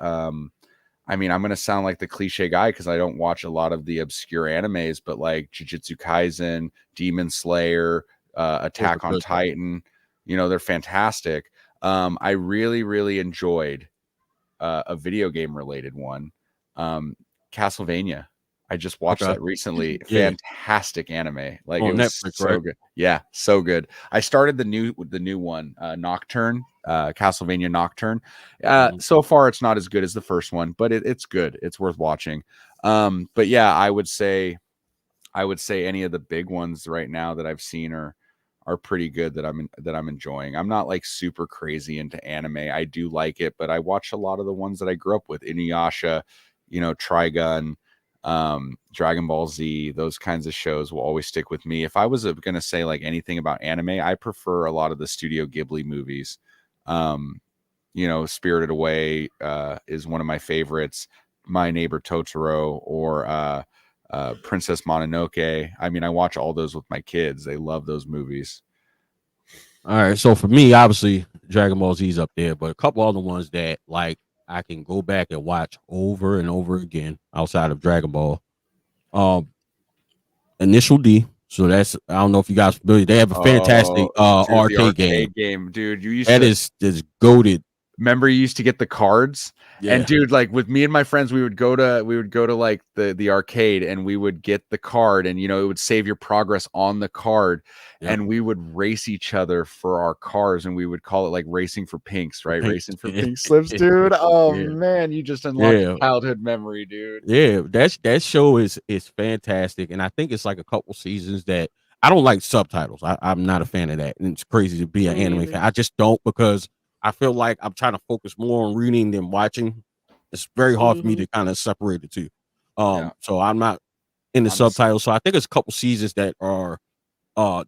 I mean, I'm going to sound like the cliche guy because I don't watch a lot of the obscure animes, but like Jujutsu Kaisen, Demon Slayer, those are Attack on good, though. Titan, they're fantastic. I really, really enjoyed a video game related one, Castlevania. I just watched Okay. that recently. Yeah. Fantastic anime. Like it On was Netflix, so right? good. Yeah, so good. I started the new one, Nocturne, Castlevania Nocturne. Mhm. So far it's not as good as the first one, but it's good. It's worth watching. But yeah, I would say any of the big ones right now that I've seen are pretty good that I'm enjoying. I'm not like super crazy into anime. I do like it, but I watch a lot of the ones that I grew up with. Inuyasha, Trigun, Dragon Ball Z, those kinds of shows will always stick with me. If I was going to say like anything about anime, I prefer a lot of the Studio Ghibli movies. Spirited Away is one of my favorites. My Neighbor Totoro or Princess Mononoke. I mean, I watch all those with my kids. They love those movies. All right. So for me, obviously, Dragon Ball Z's up there, but a couple other ones that like I can go back and watch over and over again outside of Dragon Ball. Um, Initial D. So that's I don't know if you guys are familiar. They have a fantastic Oh, dude, the arcade game. arcade game, dude. You used That to is goated. remember you used to get the cards, and Yeah. dude, like with me and my friends, we would go to like the arcade, and we would get the card, and it would save your progress on the card, Yep. and we would race each other for our cars, and we would call it like racing for pinks, right? Pink. Racing for pink slips, dude. Oh Yeah. man, you just unlocked Yeah. a childhood memory, dude. Yeah, that show is fantastic, and I think it's like a couple seasons that I don't like subtitles. I'm not a fan of that, and it's crazy to be an Me anime either. fan. I just don't because I feel like I'm trying to focus more on reading than watching. It's very hard for me Mhm. to kind of separate the two. Yeah, So I'm not in the I'm the subtitles. So I think it's a couple seasons that are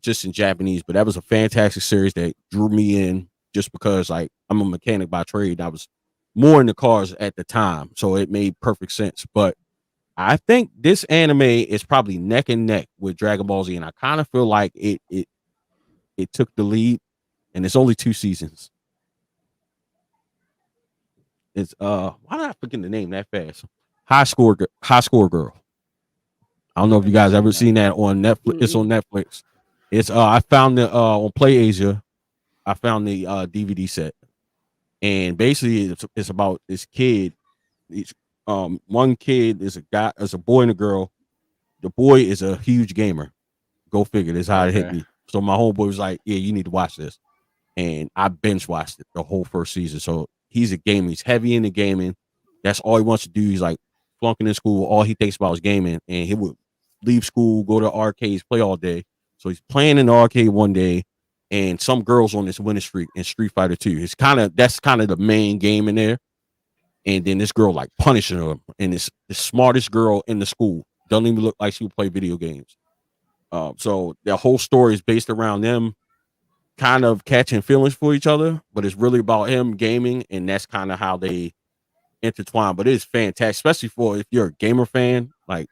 just in Japanese, but that was a fantastic series that drew me in just because like I'm a mechanic by trade. I was more into cars at the time, so it made perfect sense. But I think this anime is probably neck and neck with Dragon Ball Z, and I kind of feel like it took the lead, and it's only 2 seasons. It's why did I forget the name that fast? High Score Girl. I don't know if you guys ever seen that on Netflix. It's Mm-mm. on Netflix. It's I found it on Play Asia. I found the DVD set, and basically it's about this kid. Each one kid is a boy and a girl. The boy is a huge gamer. Go figure. This is how it hit okay. me. So my homeboy was like, "Yeah, you need to watch this," and I binge watched it the whole first season. So he's a gamer. He's heavy into gaming. That's all he wants to do. He's like flunking in school. All he thinks about is gaming, and he would leave school, go to arcades, play all day. So he's playing in the arcade one day, and some girls on this winning streak in Street Fighter 2. That's kind of the main game in there. And then this girl like punishing him, and it's the smartest girl in the school. Doesn't even look like she would play video games. So the whole story is based around them kind of catching feelings for each other, but it's really about him gaming, and that's kind of how they intertwine. But it's fantastic, especially for if you're a gamer fan. Like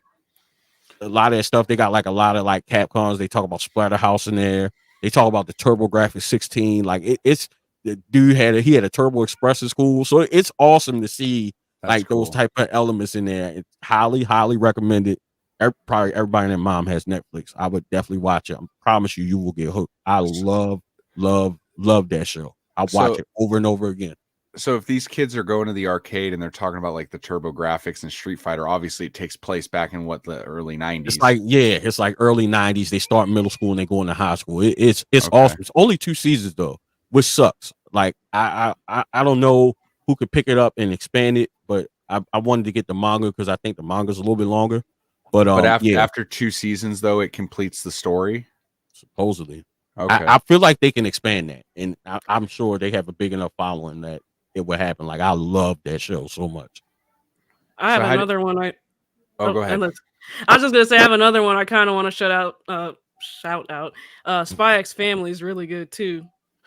a lot of that stuff, they got like a lot of like Capcoms. They talk about Splatterhouse in there. They talk about the TurboGrafx 16. Like it's the dude he had a Turbo Express in school, so it's awesome to see That's like those cool. type of elements in there. It's highly recommended. Probably everybody and their mom has Netflix. I would definitely watch it. I promise you will get hooked. I love that show. I watch So it over and over again. so if these kids are going to the arcade and they're talking about like the Turbo Graphics and Street Fighter, obviously it takes place back in the early 90s. It's like early 90s. They start middle school and they go into high school. It's Okay. awesome. It's only 2 seasons though, which sucks. Like I don't know who could pick it up and expand it, but I wanted to get the manga because I think the manga's a little bit longer. But But after yeah, after 2 seasons though, it completes the story. supposedly. Okay. I feel like they can expand that, and I'm sure they have a big enough following that it would happen. Like I love that show so much. I So have how did another one. go ahead. I was just gonna say I have another one I kind of want to shout out. Spy X Family is really good too.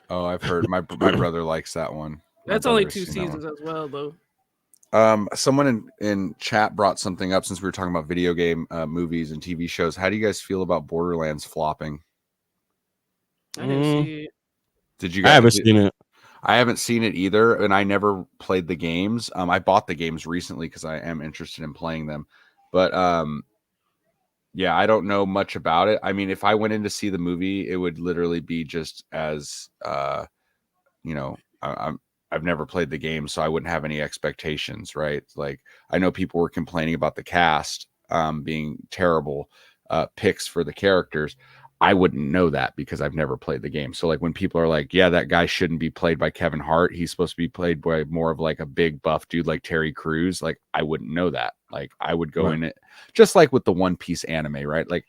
Oh, I've heard my brother likes that one. My That's brother only has 2 seen that one. seasons as well, though. Someone in chat brought something up since we were talking about video game movies and TV shows. How do you guys feel about Borderlands flopping? I didn't see it. Did you I guys? haven't seen it. I haven't seen it either, and I never played the games. I bought the games recently because I am interested in playing them, but yeah, I don't know much about it. I mean, if I went in to see the movie, it would literally be just as you know, I've never played the game, so I wouldn't have any expectations, right? Like, I know people were complaining about the cast being terrible picks for the characters. I wouldn't know that because I've never played the game. So like when people are like, yeah, that guy shouldn't be played by Kevin Hart, he's supposed to be played by more of like a big buff dude like Terry Crews, like I wouldn't know that. Like I would go in it just like with the One Piece anime, right? Like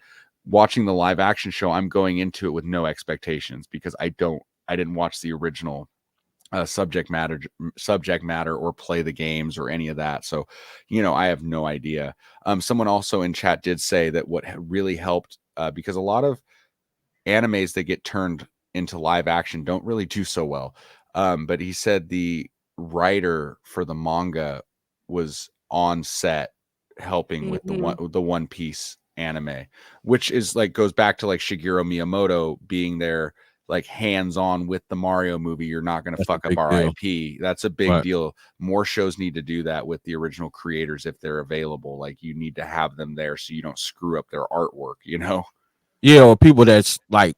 watching the live action show, I'm going into it with no expectations because I didn't watch the original subject matter or play the games or any of that. So, I have no idea. Someone also in chat did say that what really helped, because a lot of animes that get turned into live action don't really do so well. But he said the writer for the manga was on set helping with the One Piece anime, which is like goes back to like Shigeru Miyamoto being there, like hands-on with the Mario movie. You're not going to fuck up our IP. That's a big deal. More shows need to do that with the original creators if they're available. Like you need to have them there so you don't screw up their artwork, Yeah, or people that's like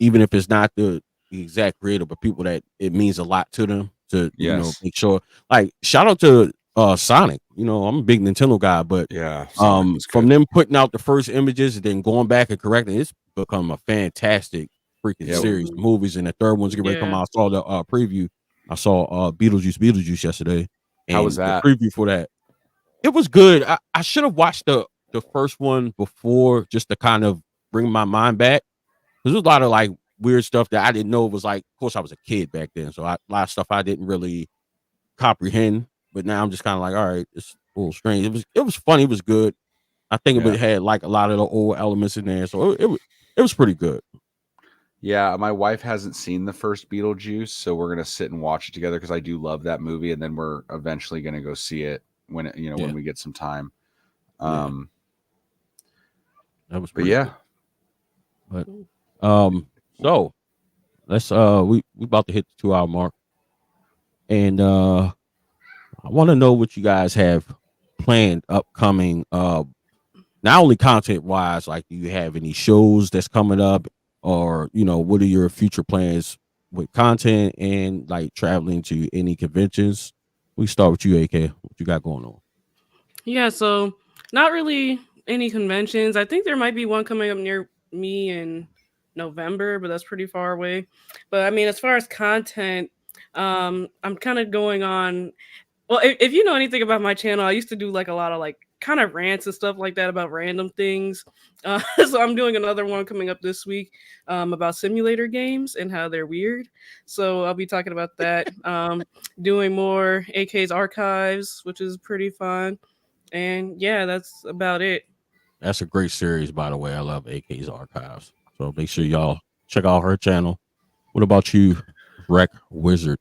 even if it's not the exact creator, but people that it means a lot to them to make sure. Like shout out to Sonic. I'm a big Nintendo guy, but from them putting out the first images and then going back and correcting, it's become a fantastic freaking series of movies, and the third one's getting ready to come out. I saw the preview. I saw Beetlejuice yesterday. And how was that? The preview for that? It was good. I should have watched the first one before just to kind of bring my mind back. There's a lot of like weird stuff that I didn't know was like, of course I was a kid back then. So a lot of stuff I didn't really comprehend, but now I'm just kind of like, all right, it's a little strange. It was funny. It was good. I think it had like a lot of the old elements in there. So it was pretty good. Yeah. My wife hasn't seen the first Beetlejuice, so we're going to sit and watch it together because I do love that movie. And then we're eventually going to go see it when when we get some time. That was pretty good. But so let's we about to hit the 2-hour mark, and I want to know what you guys have planned upcoming, not only content wise, like do you have any shows that's coming up, or what are your future plans with content and like traveling to any conventions? We start with you, AK. What you got going on? Yeah, so not really any conventions. I think there might be one coming up near me in November, but that's pretty far away. But I mean, as far as content, I'm kind of going on. Well, if you know anything about my channel, I used to do like a lot of like kind of rants and stuff like that about random things. So I'm doing another one coming up this week about simulator games and how they're weird. So I'll be talking about that. Doing more AK's archives, which is pretty fun. And yeah, that's about it. That's a great series, by the way. I love AK's archives. So make sure y'all check out her channel. What about you, Rec Wizard?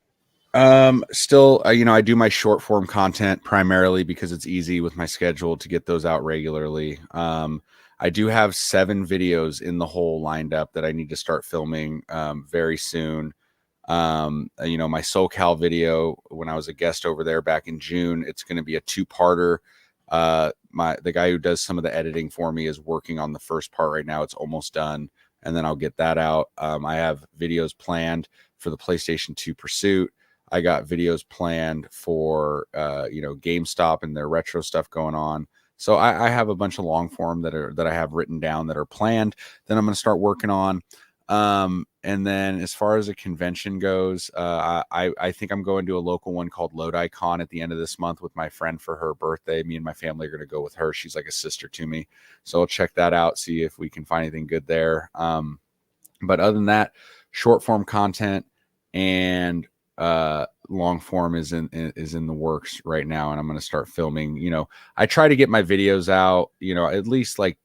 Still, I do my short form content primarily because it's easy with my schedule to get those out regularly. I do have 7 videos in the hole lined up that I need to start filming very soon. My SoCal video when I was a guest over there back in June, it's going to be a 2-parter. The guy who does some of the editing for me is working on the first part right now. It's almost done, and then I'll get that out. I have videos planned for the PlayStation 2 Pursuit. I got videos planned for GameStop and their retro stuff going on. So I have a bunch of long form that I have written down that are planned. Then I'm going to start working on. And then as far as a convention goes, I think I'm going to a local one called Lodi Con at the end of this month with my friend for her birthday. Me and my family are going to go with her. She's like a sister to me. So I'll check that out, see if we can find anything good there. But other than that, short form content and long form is in the works right now, and I'm going to start filming. I try to get my videos out, at least like,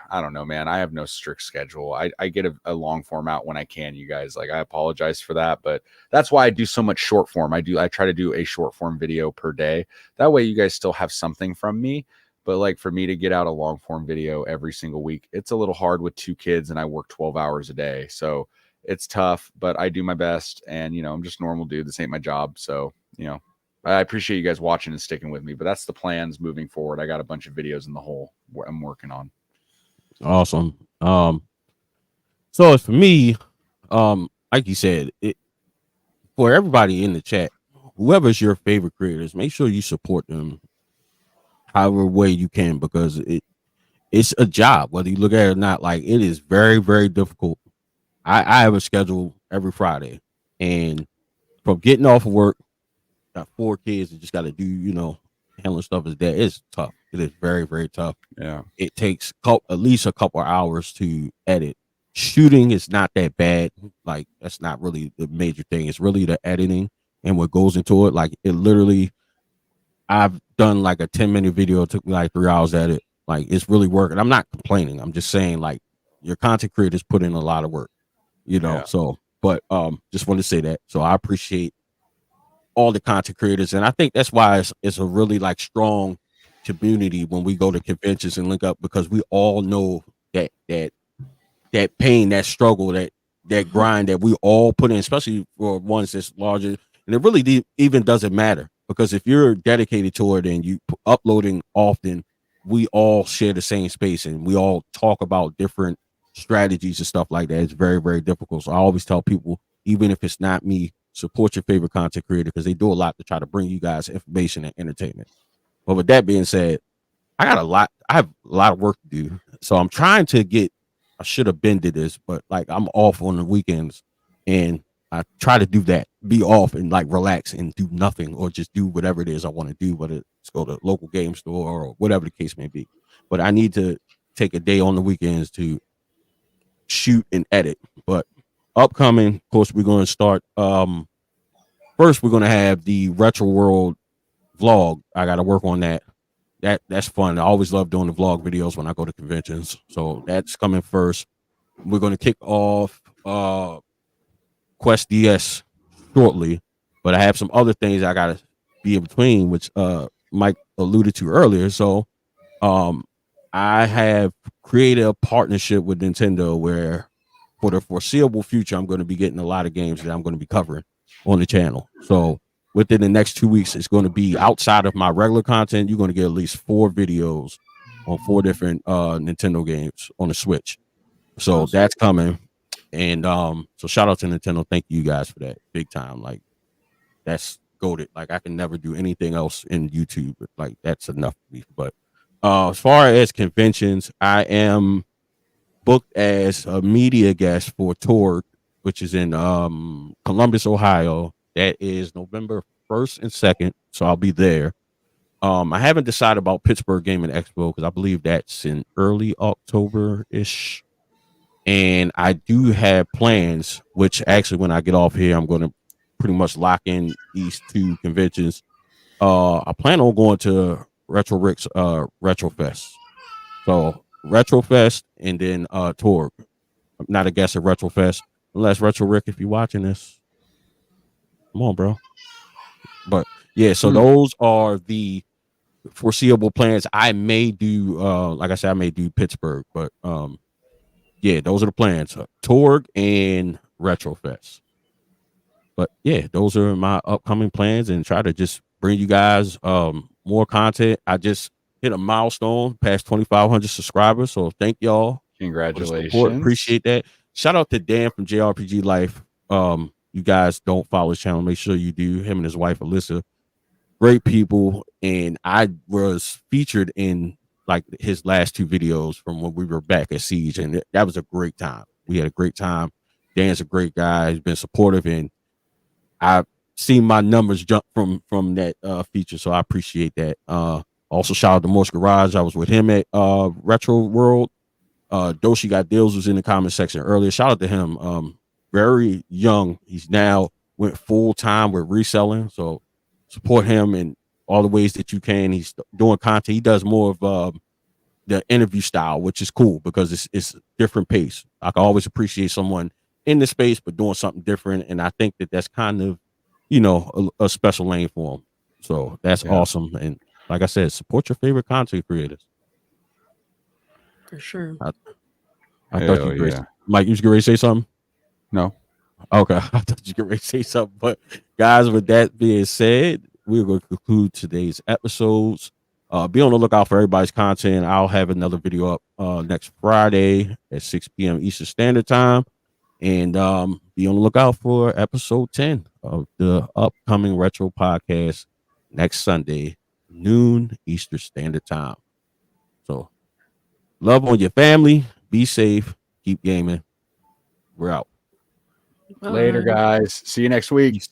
I don't know, man. I have no strict schedule. I get a long form out when I can, you guys. Like, I apologize for that, but that's why I do so much short form. I try to do a short form video per day. That way you guys still have something from me. But like, for me to get out a long form video every single week, it's a little hard with 2 kids and I work 12 hours a day. So it's tough, but I do my best. And, I'm just a normal dude. This ain't my job. So, I appreciate you guys watching and sticking with me, but that's the plans moving forward. I got a bunch of videos in the hole I'm working on. Awesome. So as for me, like you said, for everybody in the chat, whoever's your favorite creators, make sure you support them however way you can, because it's a job, whether you look at it or not. Like, it is very, very difficult. I have a schedule every Friday, and from getting off of work, got 4 kids and just got to do, handling stuff is that it's tough. It is very, very tough. Yeah. It takes at least a couple of hours to edit. Shooting is not that bad. Like, that's not really the major thing. It's really the editing and what goes into it. Like, it literally, I've done like a 10-minute video. It took me like 3 hours to edit. Like, it's really working. I'm not complaining. I'm just saying, like, your content creators put in a lot of work, Yeah. So, but just want to say that. So I appreciate all the content creators, and I think that's why it's a really like strong community when we go to conventions and link up, because we all know that pain, that struggle, that grind that we all put in, especially for ones that's larger. And it really even doesn't matter, because if you're dedicated to it and you uploading often, we all share the same space and we all talk about different strategies and stuff like that. It's very, very difficult. So I always tell people, even if it's not me, support your favorite content creator, because they do a lot to try to bring you guys information and entertainment. But with that being said, I have a lot of work to do. So I'm trying to I should have been to this, but like, I'm off on the weekends and I try to do that, be off and like relax and do nothing, or just do whatever it is I want to do, whether it's go to a local game store or whatever the case may be. But I need to take a day on the weekends to shoot and edit. But upcoming, of course, we're going to start. First, we're going to have the Retro World vlog. I got to work on that. That's fun. I always love doing the vlog videos when I go to conventions. So that's coming first. We're going to kick off Quest DS shortly, but I have some other things I got to be in between, which Mike alluded to earlier. So I have created a partnership with Nintendo where for the foreseeable future, I'm going to be getting a lot of games that I'm going to be covering on the channel. So within the next 2 weeks, it's going to be outside of my regular content. You're going to get at least 4 videos on 4 different Nintendo games on the Switch. So that's coming. And so shout out to Nintendo. Thank you guys for that. Big time. Like, that's goated. Like, I can never do anything else in YouTube. Like, that's enough for me. But as far as conventions, I am booked as a media guest for Torg, which is in Columbus, Ohio. That is November 1st and 2nd. So I'll be there. I haven't decided about Pittsburgh Gaming Expo, because I believe that's in early October-ish. And I do have plans, which actually when I get off here, I'm going to pretty much lock in these 2 conventions. I plan on going to Retro Rick's Retro Fest. So Retro Fest and then Torg. I'm not a guest at Retro Fest, unless Retro Rick, if you're watching this, come on, bro. But yeah, so those are the foreseeable plans. I may do like I said, I may do Pittsburgh, but yeah, those are the plans. Torg and Retro Fest. But yeah, those are my upcoming plans, and try to just bring you guys more content. I just hit a milestone past 2,500 subscribers, so thank y'all. Congratulations. Appreciate that. Shout out to Dan from JRPG Life. You guys don't follow his channel, make sure you do. Him and his wife Alyssa, great people. And I was featured in like his last 2 videos from when we were back at Siege, and that was a great time. We had a great time. Dan's a great guy. He's been supportive, and I've seen my numbers jump from that feature, so I appreciate that. Also, shout out to Morse Garage. I was with him at Retro World. Doshi Got Deals was in the comment section earlier. Shout out to him. Very young. He's now went full time with reselling. So support him in all the ways that you can. He's doing content. He does more of the interview style, which is cool because it's different pace. I can always appreciate someone in the space but doing something different, and I think that's kind of, you know, a special lane for him. So that's awesome. And like I said, support your favorite content creators. For sure. I thought you were Mike, you was ready to say something? No. Okay, I thought you were ready to say something. But guys, with that being said, we're going to conclude today's episodes. Be on the lookout for everybody's content. I'll have another video up next Friday at 6 p.m. Eastern Standard Time. And be on the lookout for episode 10 of the upcoming Retro Podcast next Sunday, noon Eastern Standard Time. So love on your family. Be safe. Keep gaming. We're out. Later, guys. See you next week. Peace.